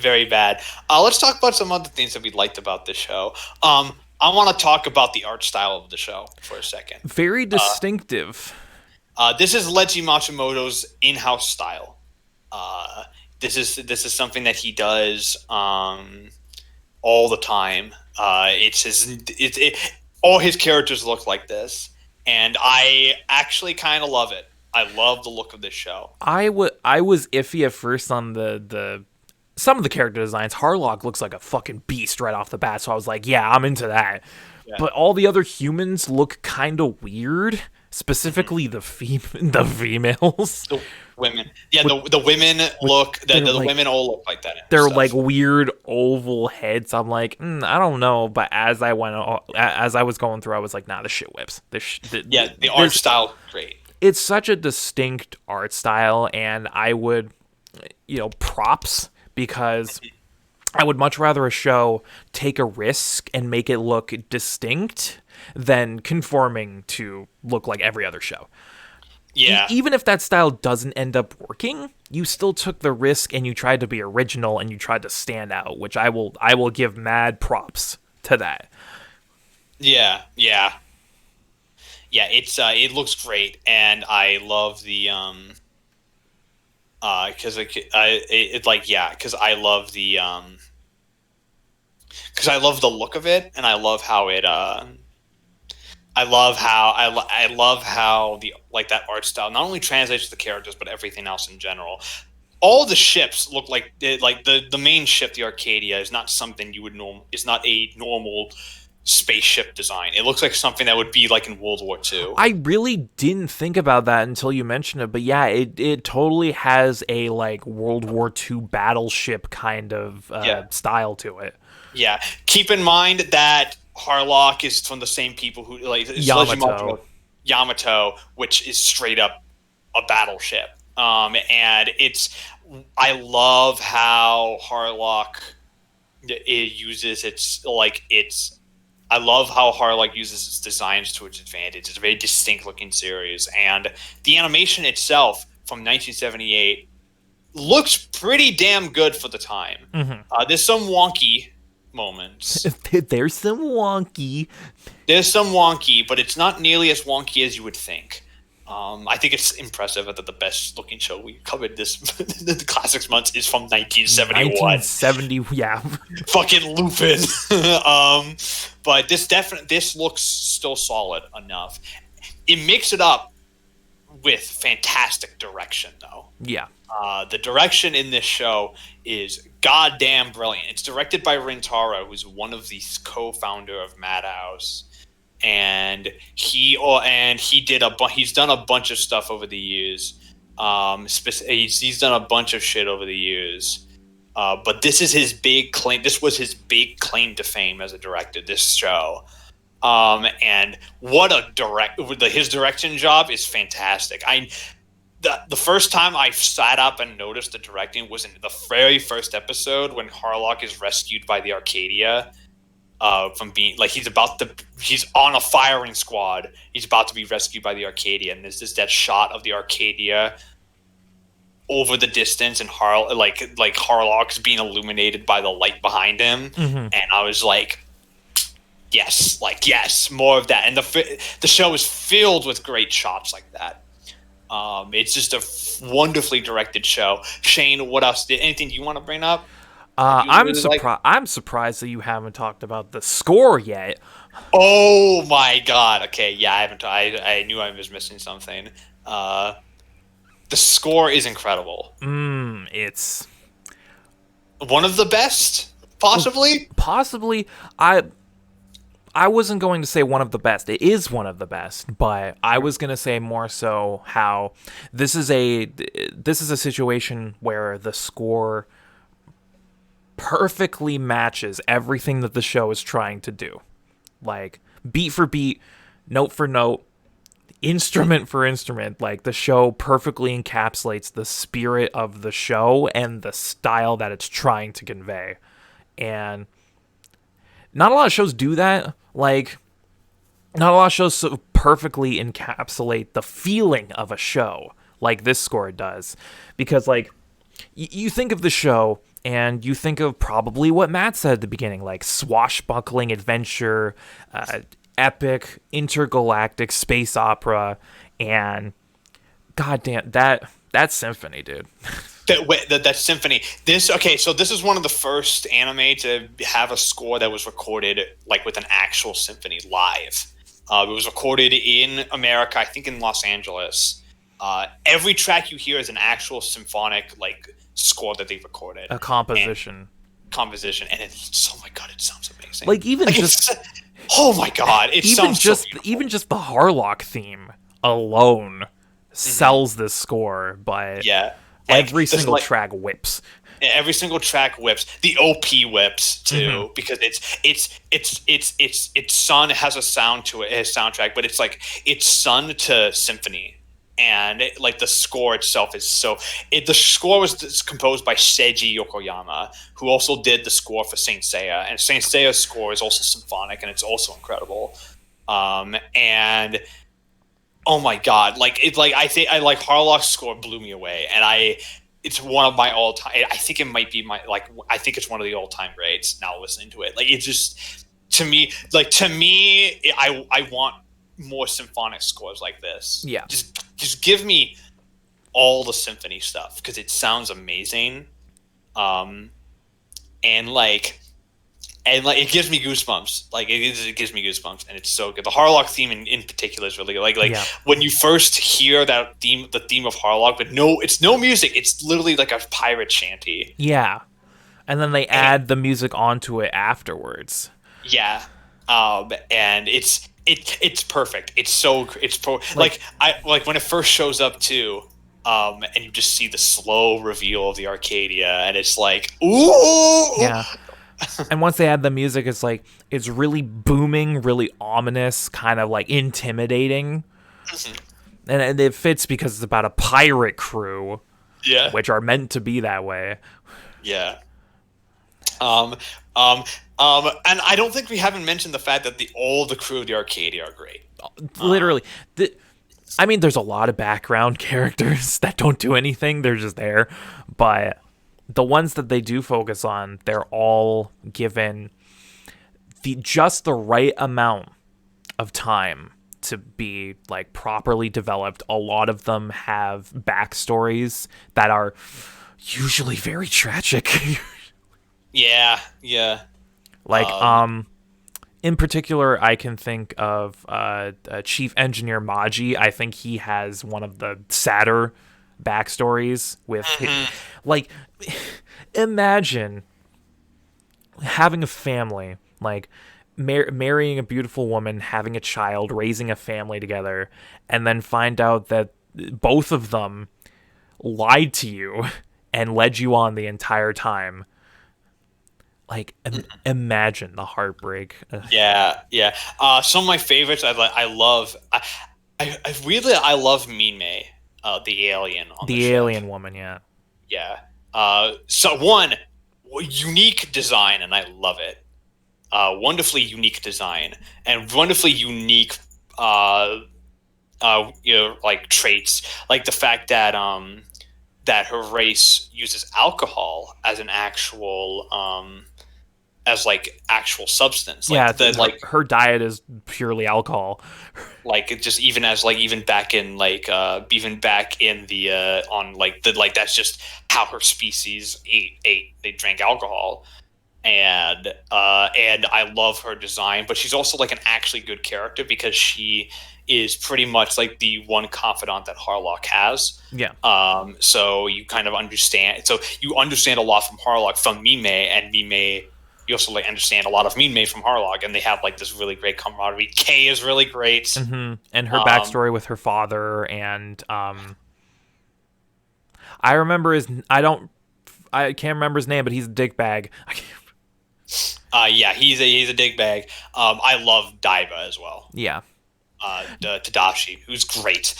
Very bad. Let's talk about some other things that we liked about this show. I want to talk about the art style of the show for a second. Very distinctive. This is Leiji Matsumoto's in-house style. This is something that he does all the time. All his characters look like this, and I actually kind of love it. I love the look of this show. I was iffy at first on the some of the character designs. Harlock looks like a fucking beast right off the bat, so I was like, yeah, I'm into that. Yeah. But all the other humans look kind of weird, specifically the females. The women. Yeah, the women look, the women all look like that. They're like weird oval heads. I'm like, I don't know. But as I was going through, I was like, nah, this shit whips. The art style, great. It's such a distinct art style, and I would, props, because I would much rather a show take a risk and make it look distinct than conforming to look like every other show. Yeah. Even if that style doesn't end up working, you still took the risk and you tried to be original and you tried to stand out, which I will give mad props to that. Yeah. It looks great, and I love the because I love the look of it, and I love how it I love how the that art style not only translates to the characters but everything else in general. All the ships look like the main ship, the Arcadia, is not something you would is not a normal spaceship design. It looks like something that would be like in World War II. I really didn't think about that until you mentioned it, but yeah, it totally has a like World War II battleship kind of style to it. Yeah, keep in mind that Harlock is from the same people who Yamato, which is straight up a battleship. And I love how Harlock uses I love how Harlock uses its designs to its advantage. It's a very distinct looking series, and the animation itself from 1978 looks pretty damn good for the time. Mm-hmm. There's some wonky moments. There's some wonky, but it's not nearly as wonky as you would think. I think it's impressive that the best looking show we covered this the classics months is from 1971. 1970, yeah. Fucking Lupin. But this looks still solid enough. It makes it up with fantastic direction, though. Yeah. The direction in this show is goddamn brilliant. It's directed by Rintaro, who's one of the co-founder of Madhouse, and he's done a bunch of stuff over the years. He's done a bunch of shit over the years. But this is his big claim. This was his big claim to fame as a director. This show. And what his direction job is fantastic. The first time I sat up and noticed the directing was in the very first episode when Harlock is rescued by the Arcadia, from being like he's on a firing squad. He's about to be rescued by the Arcadia, and there's that shot of the Arcadia over the distance, and Harlock's being illuminated by the light behind him, and I was like, yes, more of that. And the show is filled with great shots like that. It's just a wonderfully directed show. Shane, what else? Anything you want to bring up? I'm surprised that you haven't talked about the score yet. Oh my god! Okay, yeah, I haven't. I knew I was missing something. The score is incredible. It's one of the best, possibly. Possibly, I wasn't going to say one of the best. It is one of the best, but I was going to say more so how this is a situation where the score perfectly matches everything that the show is trying to do. Like, beat for beat, note for note, instrument for instrument. Like, the show perfectly encapsulates the spirit of the show and the style that it's trying to convey. And not a lot of shows do that. Like, not a lot of shows so perfectly encapsulate the feeling of a show like this score does. Because, like, you think of the show, and you think of probably what Matt said at the beginning, like swashbuckling adventure, epic, intergalactic space opera, and goddamn, that symphony, dude. That symphony. So this is one of the first anime to have a score that was recorded like with an actual symphony live. It was recorded in America, I think in Los Angeles. Every track you hear is an actual symphonic like score that they recorded. A composition. And it's, oh my god, it sounds amazing. Like even just oh my god, it sounds so beautiful. Even just the Harlock theme alone sells this score, but yeah. Every single track whips. Every single track whips. The OP whips too, because it's Sun has a sound to it, his soundtrack, but it's like it's Sun to symphony, and like the score itself is the score was composed by Seiji Yokoyama, who also did the score for Saint Seiya, and Saint Seiya's score is also symphonic, and it's also incredible. And oh my god, I think Harlock's score blew me away, and it's one of my all time. I think it might be I think it's one of the all time greats. Now listening to it, like it's just to me, I want more symphonic scores like this. Yeah, just give me all the symphony stuff because it sounds amazing, and it gives me goosebumps. Like it gives me goosebumps, and it's so good. The Harlock theme in particular is really good. When you first hear that theme, the theme of Harlock, but it's no music. It's literally like a pirate shanty. Yeah, and then they add the music onto it afterwards. Yeah, and it's perfect. When it first shows up too. And you just see the slow reveal of the Arcadia, and it's like, ooh, yeah. And once they add the music, it's really booming, really ominous, kind of like intimidating. And it fits because it's about a pirate crew, yeah, which are meant to be that way. Yeah. And I don't think we haven't mentioned the fact that all the crew of the Arcadia are great. Literally, there's a lot of background characters that don't do anything; they're just there, but the ones that they do focus on, they're all given just the right amount of time to be like properly developed. A lot of them have backstories that are usually very tragic. Yeah, yeah. Like, in particular, I can think of Chief Engineer Maji. I think he has one of the sadder backstories with like, imagine having a family, like marrying a beautiful woman, having a child, raising a family together, and then find out that both of them lied to you and led you on the entire time. Like, imagine the heartbreak. Yeah, yeah. Some of my favorites. I love. I love Mime, the alien on the The ship. alien woman, yeah. Yeah. So one unique design, and I love it. Wonderfully unique design and wonderfully unique, like traits, like the fact that that her race uses alcohol as an actual as like actual substance, Yeah, like the like her diet is purely alcohol. like it just even as like even back in like even back in the on like the like that's just how her species ate they drank alcohol. And I love her design, but she's also like an actually good character because she is pretty much like the one confidant that Harlock has. Yeah. So you kind of understand. So you understand a lot from Harlock from Mime, and Mime. You also like understand a lot of Mime from Harlock, and they have like this really great camaraderie. Kay is really great. Mm-hmm. And her backstory with her father, and I remember I can't remember his name, but he's a dickbag. Yeah, he's a dickbag. I love Daiba as well. Yeah. Tadashi, who's great.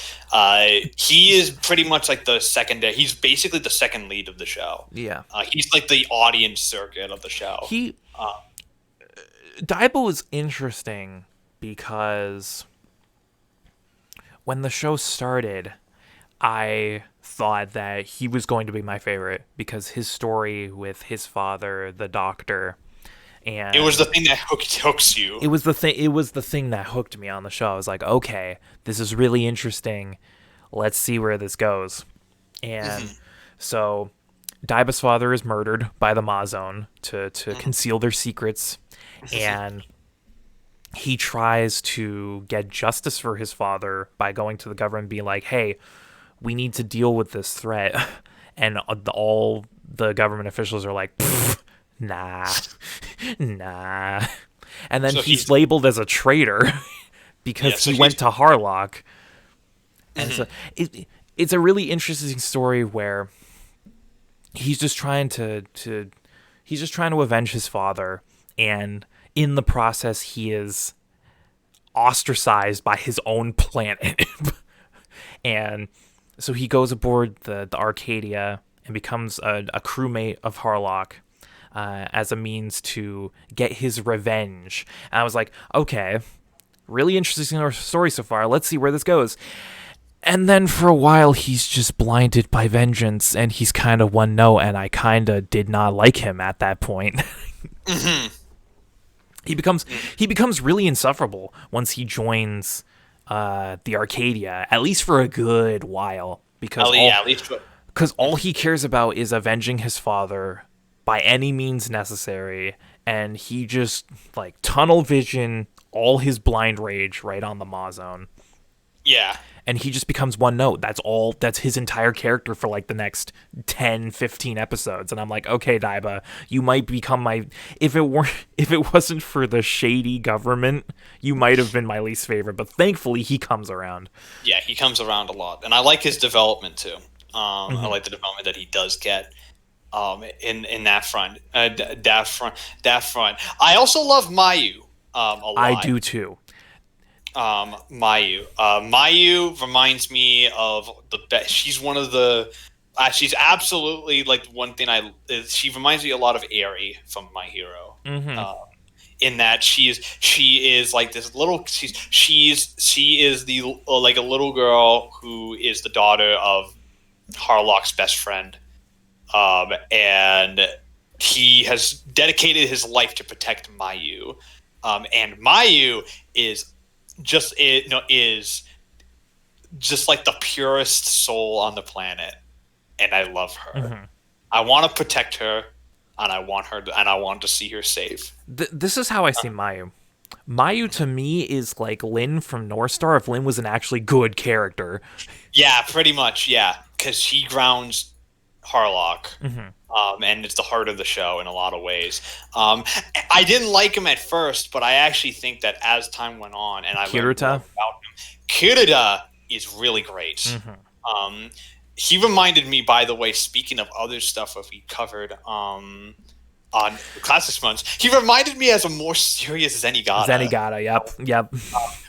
He is pretty much like the second. He's basically the second lead of the show. Yeah. He's like the audience circuit of the show. Daiba was interesting because when the show started, I thought that he was going to be my favorite because his story with his father, the doctor, and it was the thing that hooks you. It was the thing that hooked me on the show. I was like, okay, this is really interesting. Let's see where this goes. And so Daiba's father is murdered by the Mazone to conceal their secrets, and he tries to get justice for his father by going to the government and being like, hey, we need to deal with this threat. And all the government officials are like, nah. And then so he's labeled as a traitor because he went to Harlock. And so it's a really interesting story where he's just trying to avenge his father, and in the process he is ostracized by his own planet. And so he goes aboard the Arcadia and becomes a crewmate of Harlock as a means to get his revenge. And I was like, okay, really interesting story so far. Let's see where this goes. And then for a while, he's just blinded by vengeance, and he's kind of one note, and I kind of did not like him at that point. He becomes really insufferable once he joins the Arcadia, at least for a good while, because all he cares about is avenging his father by any means necessary, and he just like tunnel vision all his blind rage right on the Mazone. Yeah. And he just becomes one note. That's his entire character for like the next 10, 15 episodes. And I'm like, okay, Daiba, you might become if it wasn't for the shady government, you might have been my least favorite. But thankfully he comes around. Yeah, he comes around a lot. And I like his development too. I like the development that he does get in that front. That front. I also love Mayu a lot. I do too. Mayu. Mayu reminds me of the best. She's one of the. She's absolutely like one thing she reminds me a lot of Eri from My Hero. In that she is like this little. She is the like a little girl who is the daughter of Harlock's best friend, and he has dedicated his life to protect Mayu, and Mayu is is just like the purest soul on the planet, and I love her. Mm-hmm. I want to protect her, and I want to see her safe. This is how I see Mayu. Mayu to me is like Lin from North Star if Lin was an actually good character. Yeah, pretty much. Yeah, because he grounds Harlock, Mm-hmm. and it's the heart of the show in a lot of ways. I didn't like him at first, but I actually think that as time went on, and I learned more about him, Kirita is really great. Mm-hmm. He reminded me, by the way, speaking of other stuff that we covered on Classics Months, he reminded me as a more serious Zenigata. Zenigata, yep.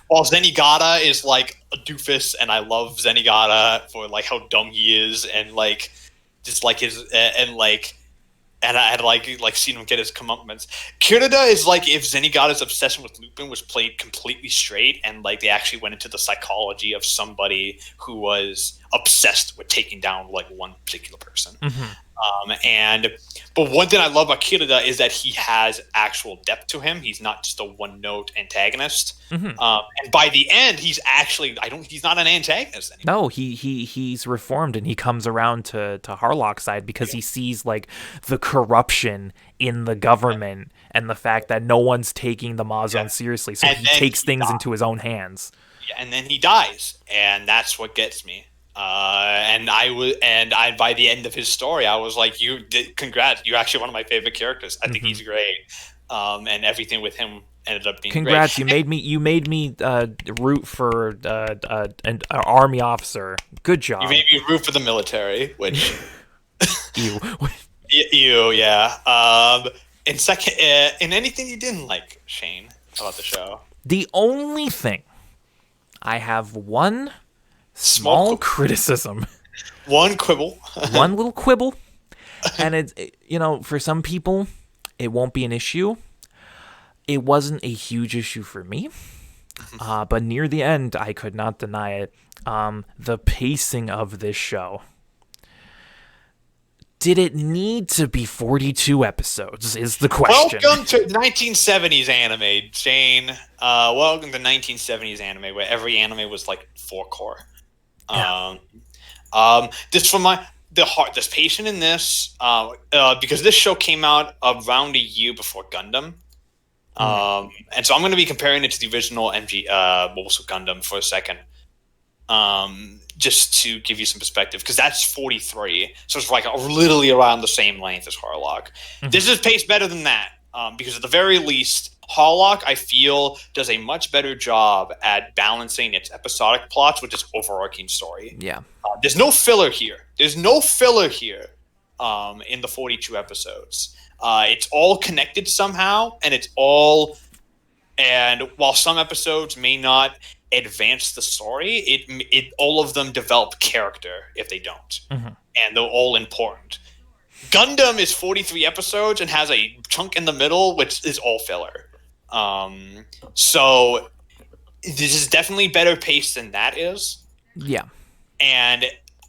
While Zenigata is like a doofus, and I love Zenigata for like how dumb he is, and like just like his and I had like seen him get his comeuppance. Kirida is like if Zenigata's obsession with Lupin was played completely straight, and like they actually went into the psychology of somebody who was obsessed with taking down like one particular person. Mm-hmm. But one thing I love about Kirida is that he has actual depth to him. He's not just a one-note antagonist. Mm-hmm. And by the end, he's not an antagonist anymore. No, he's reformed, and he comes around to Harlock's side because he sees like the corruption in the government and the fact that no one's taking the Mazon seriously, so he takes things into his own hands. Yeah, and then he dies, and that's what gets me. By the end of his story, I was like, congrats, you're actually one of my favorite characters. I think he's great. And everything with him ended up being congrats, great. You made me root for an army officer. Good job. You made me root for the military, which you yeah. In anything you didn't like, Shane, about the show? The only thing I have one small criticism. One quibble. One little quibble. And it's, for some people, it won't be an issue. It wasn't a huge issue for me. But near the end, I could not deny it. The pacing of this show. Did it need to be 42 episodes is the question. Welcome to 1970s anime, Shane. Welcome to 1970s anime, where every anime was like 4-core. Yeah. This patient in this, because this show came out around a year before Gundam. And so I'm going to be comparing it to the original Mobile Suit Gundam for a second. Just to give you some perspective, because that's 43, so it's like literally around the same length as Harlock. This is paced better than that, because at the very least, Harlock, I feel, does a much better job at balancing its episodic plots with its overarching story. Yeah. There's no filler here. In the 42 episodes. It's all connected somehow, and while some episodes may not advance the story, it all of them develop character if they don't. And they're all important. Gundam is 43 episodes and has a chunk in the middle which is all filler. So this is definitely better paced than that is. Yeah. And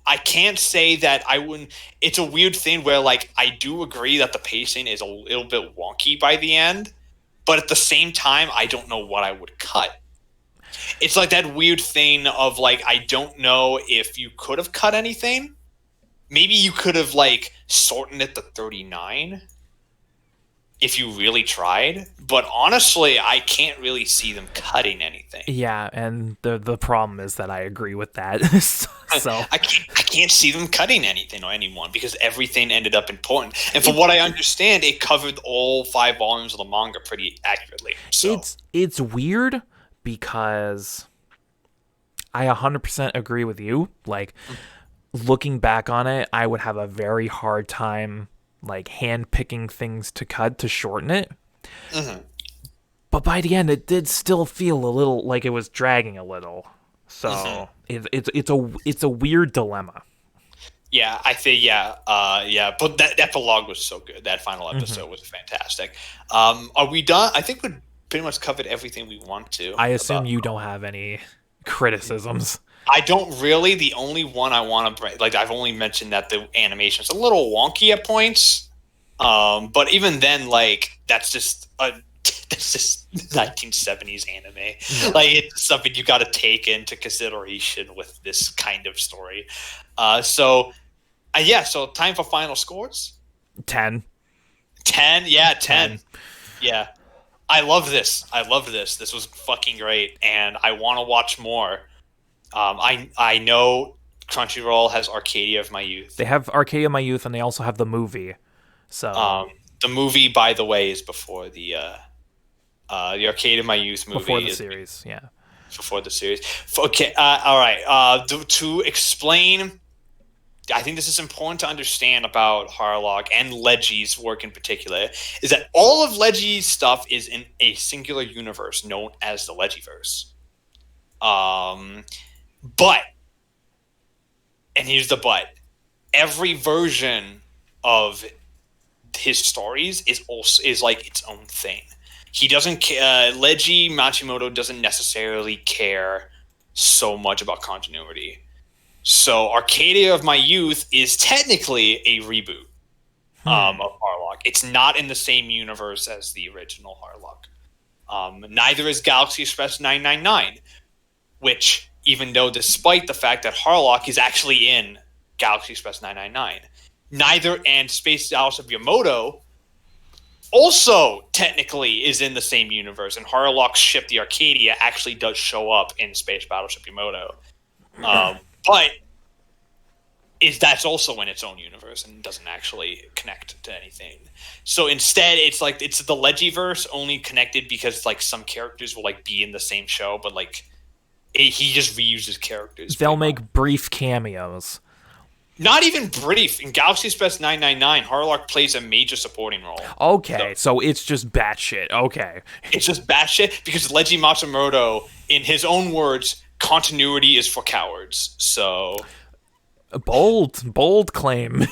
I can't say that I wouldn't. It's a weird thing where, like, I do agree that the pacing is a little bit wonky by the end, but at the same time, I don't know what I would cut. It's like that weird thing of, like, I don't know if you could have cut anything. Maybe you could have, like, shortened it to 39 if you really tried. But honestly, I can't really see them cutting anything. Yeah, and the problem is that I agree with that. So I can't see them cutting anything or anyone because everything ended up important. And from what I understand, it covered all 5 volumes of the manga pretty accurately. So it's weird because I 100% agree with you. Like, looking back on it, I would have a very hard time like hand picking things to cut to shorten it. But by the end, it did still feel a little like it was dragging a little. So it's a weird dilemma. Yeah, I think but that epilogue was so good. That final episode was fantastic. Are we done? I think we pretty much covered everything we want to. I assume you don't have any criticisms. I don't really. The only one I want to bring, like, I've only mentioned that the animation's a little wonky at points. But even then, like, that's just this is 1970s anime. Like, it's something you got to take into consideration with this kind of story. So time for final scores. 10. 10, yeah, 10. Yeah. I love this. This was fucking great, and I want to watch more. I know Crunchyroll has Arcadia of My Youth. They have Arcadia of My Youth, and they also have the movie. So the movie, by the way, is before the Arcadia of My Youth movie. Before the series, yeah. Before the series. Okay, all right. To explain, I think this is important to understand about Harlock and Legi's work in particular, is that all of Legi's stuff is in a singular universe known as the Legiverse. But, and here's the but, every version of his stories is like its own thing. He doesn't care. Leiji Matsumoto doesn't necessarily care so much about continuity. So Arcadia of My Youth is technically a reboot of Harlock. It's not in the same universe as the original Harlock. Neither is Galaxy Express 999, which, even though despite the fact that Harlock is actually in Galaxy Express 999, neither and Space Battleship Yamato also technically is in the same universe, and Harlock's ship, the Arcadia, actually does show up in Space Battleship Yamato. But that's also in its own universe and doesn't actually connect to anything. So instead, it's like it's the Legiverse only connected because like some characters will like be in the same show, but like he just reuses characters. They'll make brief cameos. Not even brief. In Galaxy Express 999, Harlock plays a major supporting role. Okay, so it's just batshit. Okay. It's just batshit because Leiji Matsumoto, in his own words, continuity is for cowards. So a bold claim.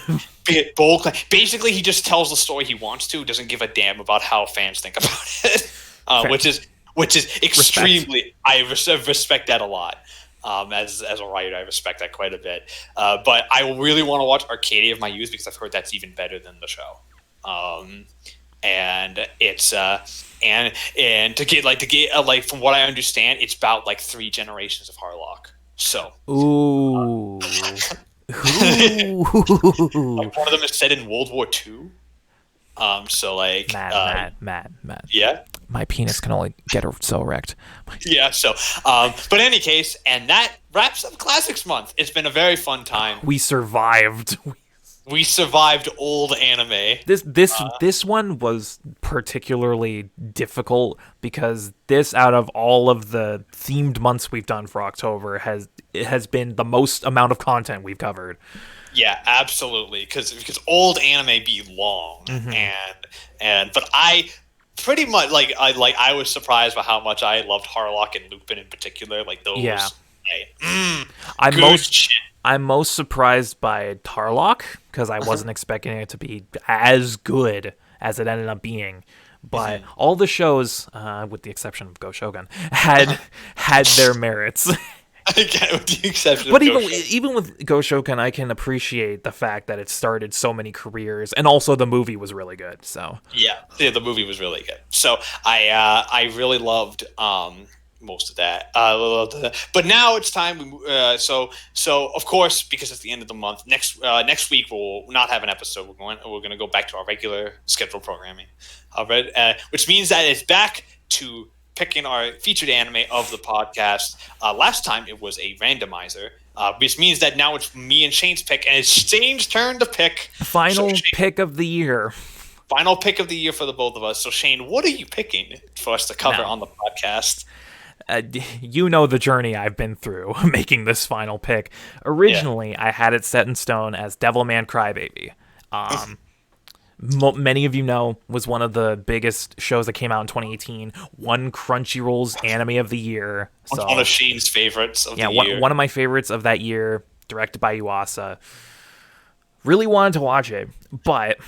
Bold claim. Basically, he just tells the story he wants to, doesn't give a damn about how fans think about it. Which is extremely. Respect. I respect that a lot. As a writer, I respect that quite a bit. But I really want to watch Arcadia of My Youth because I've heard that's even better than the show. And it's and to get from what I understand, it's about like 3 generations of Harlock. So ooh, like one of them is set in World War II. So like Matt. Yeah. My penis can only get so erect. Yeah, so, but in any case, and that wraps up Classics Month. It's been a very fun time. We survived. We survived old anime. This one was particularly difficult because this, out of all of the themed months we've done for October, has been the most amount of content we've covered. Yeah, absolutely. Because old anime be long, but I pretty much I was surprised by how much I loved Harlock and Lupin in particular. Like those. Yeah. Shit. I'm most surprised by Harlock because I wasn't expecting it to be as good as it ended up being. But all the shows, with the exception of Go Shogun, had their merits. Again, with the exception but of even with Go Shogun, I can appreciate the fact that it started so many careers, and also the movie was really good. So yeah, the movie was really good. So I really loved most of that. But now it's time. So of course, because it's the end of the month, next week we'll not have an episode. We're going to go back to our regular scheduled programming. Which means that it's back to picking our featured anime of the podcast. Last time it was a randomizer, which means that now it's me and Shane's pick, and it's Shane's turn to pick. Final pick of the year. Final pick of the year for the both of us. So Shane, what are you picking for us to cover on the podcast? You know the journey I've been through making this final pick. Originally, I had it set in stone as Devilman Crybaby. Many of you know was one of the biggest shows that came out in 2018. Won Crunchyroll's Anime of the Year. So, one of Shane's favorites of the year. One of my favorites of that year, directed by Yuasa. Really wanted to watch it, but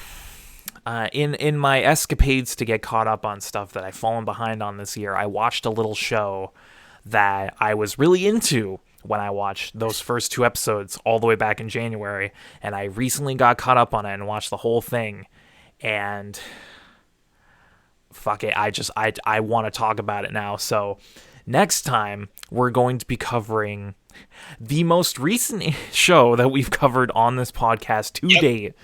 in my escapades to get caught up on stuff that I've fallen behind on this year, I watched a little show that I was really into when I watched those first 2 episodes all the way back in January, and I recently got caught up on it and watched the whole thing. And fuck it, I want to talk about it now. So next time we're going to be covering the most recent show that we've covered on this podcast to date.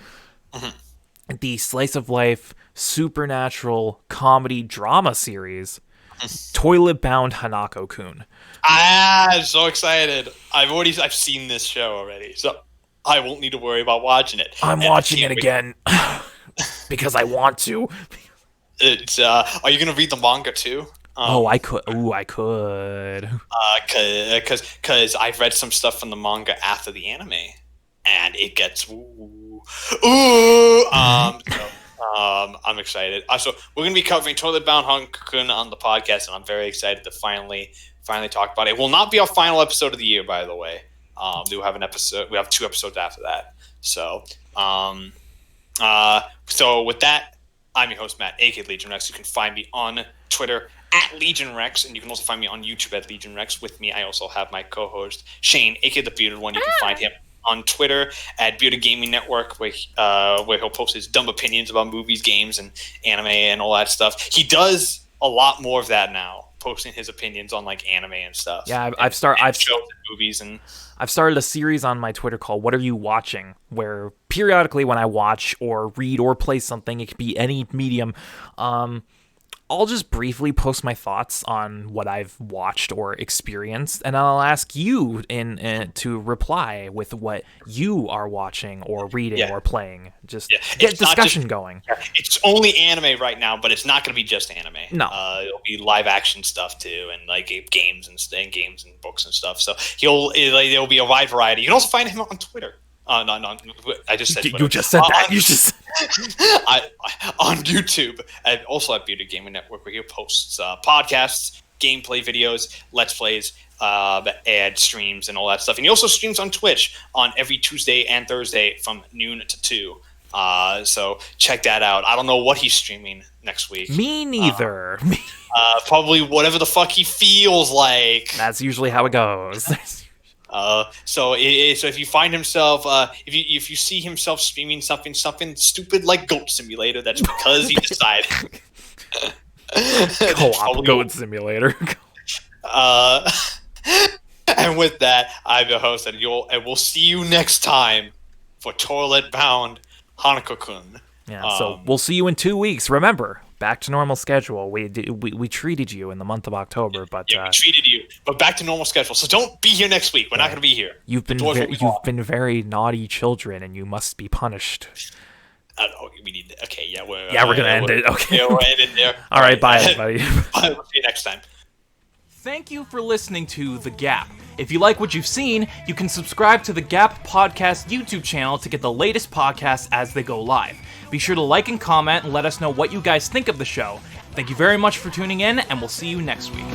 The slice of life supernatural comedy drama series Toilet Bound Hanako-kun. I'm so excited. I've seen this show already, so I won't need to worry about watching it. I'm watching it again because I want to. It's are you gonna read the manga too? I could. I could. Because I've read some stuff from the manga after the anime, and it gets I'm excited. So we're gonna be covering Toilet Bound Hanako-kun on the podcast, and I'm very excited to finally talk about it. It will not be our final episode of the year, by the way. We have an episode. We have 2 episodes after that. So, so with that, I'm your host Matt, aka Legion Rex. You can find me on Twitter at Legion Rex, and you can also find me on YouTube at Legion Rex. With me, I also have my co-host Shane, aka the Bearded One. You can find him on Twitter at Bearded Gaming Network, where he'll post his dumb opinions about movies, games, and anime and all that stuff. He does a lot more of that now, posting his opinions on like anime and stuff. Yeah, I've started movies, and I've started a series on my Twitter called "What Are You Watching?" where periodically when I watch or read or play something, it could be any medium, I'll just briefly post my thoughts on what I've watched or experienced, and I'll ask you to reply with what you are watching or reading or playing. Just get discussion going. It's only anime right now, but it's not going to be just anime. No, it'll be live action stuff too, and like games and books and stuff. So there'll be a wide variety. You can also find him on Twitter. No, I just said Twitter. You just said that. You just on YouTube, and also at Bearded Gaming Network, where he posts podcasts, gameplay videos, let's plays, and streams and all that stuff. And he also streams on Twitch on every Tuesday and Thursday from noon to 2. So check that out. I don't know what he's streaming next week. Me neither. Probably whatever the fuck he feels like. That's usually how it goes. So if you find himself, if you see himself streaming something stupid like Goat Simulator, that's because he decided. Co-op Goat Simulator. And with that, I'm your host, and we'll see you next time for Toilet Bound Hanako-kun. Yeah, so we'll see you in 2 weeks. Remember, back to normal schedule. We treated you in the month of October, but we treated you, but back to normal schedule. So don't be here next week. We're not going to be here. You've been very naughty children, and you must be punished. We need. Okay, yeah, we're gonna end it. Okay, yeah, we're ending there. All right, bye, everybody. Bye. We'll see you next time. Thank you for listening to The G.A.P. If you like what you've seen, you can subscribe to the G.A.P Podcast YouTube channel to get the latest podcasts as they go live. Be sure to like and comment and let us know what you guys think of the show. Thank you very much for tuning in, and we'll see you next week.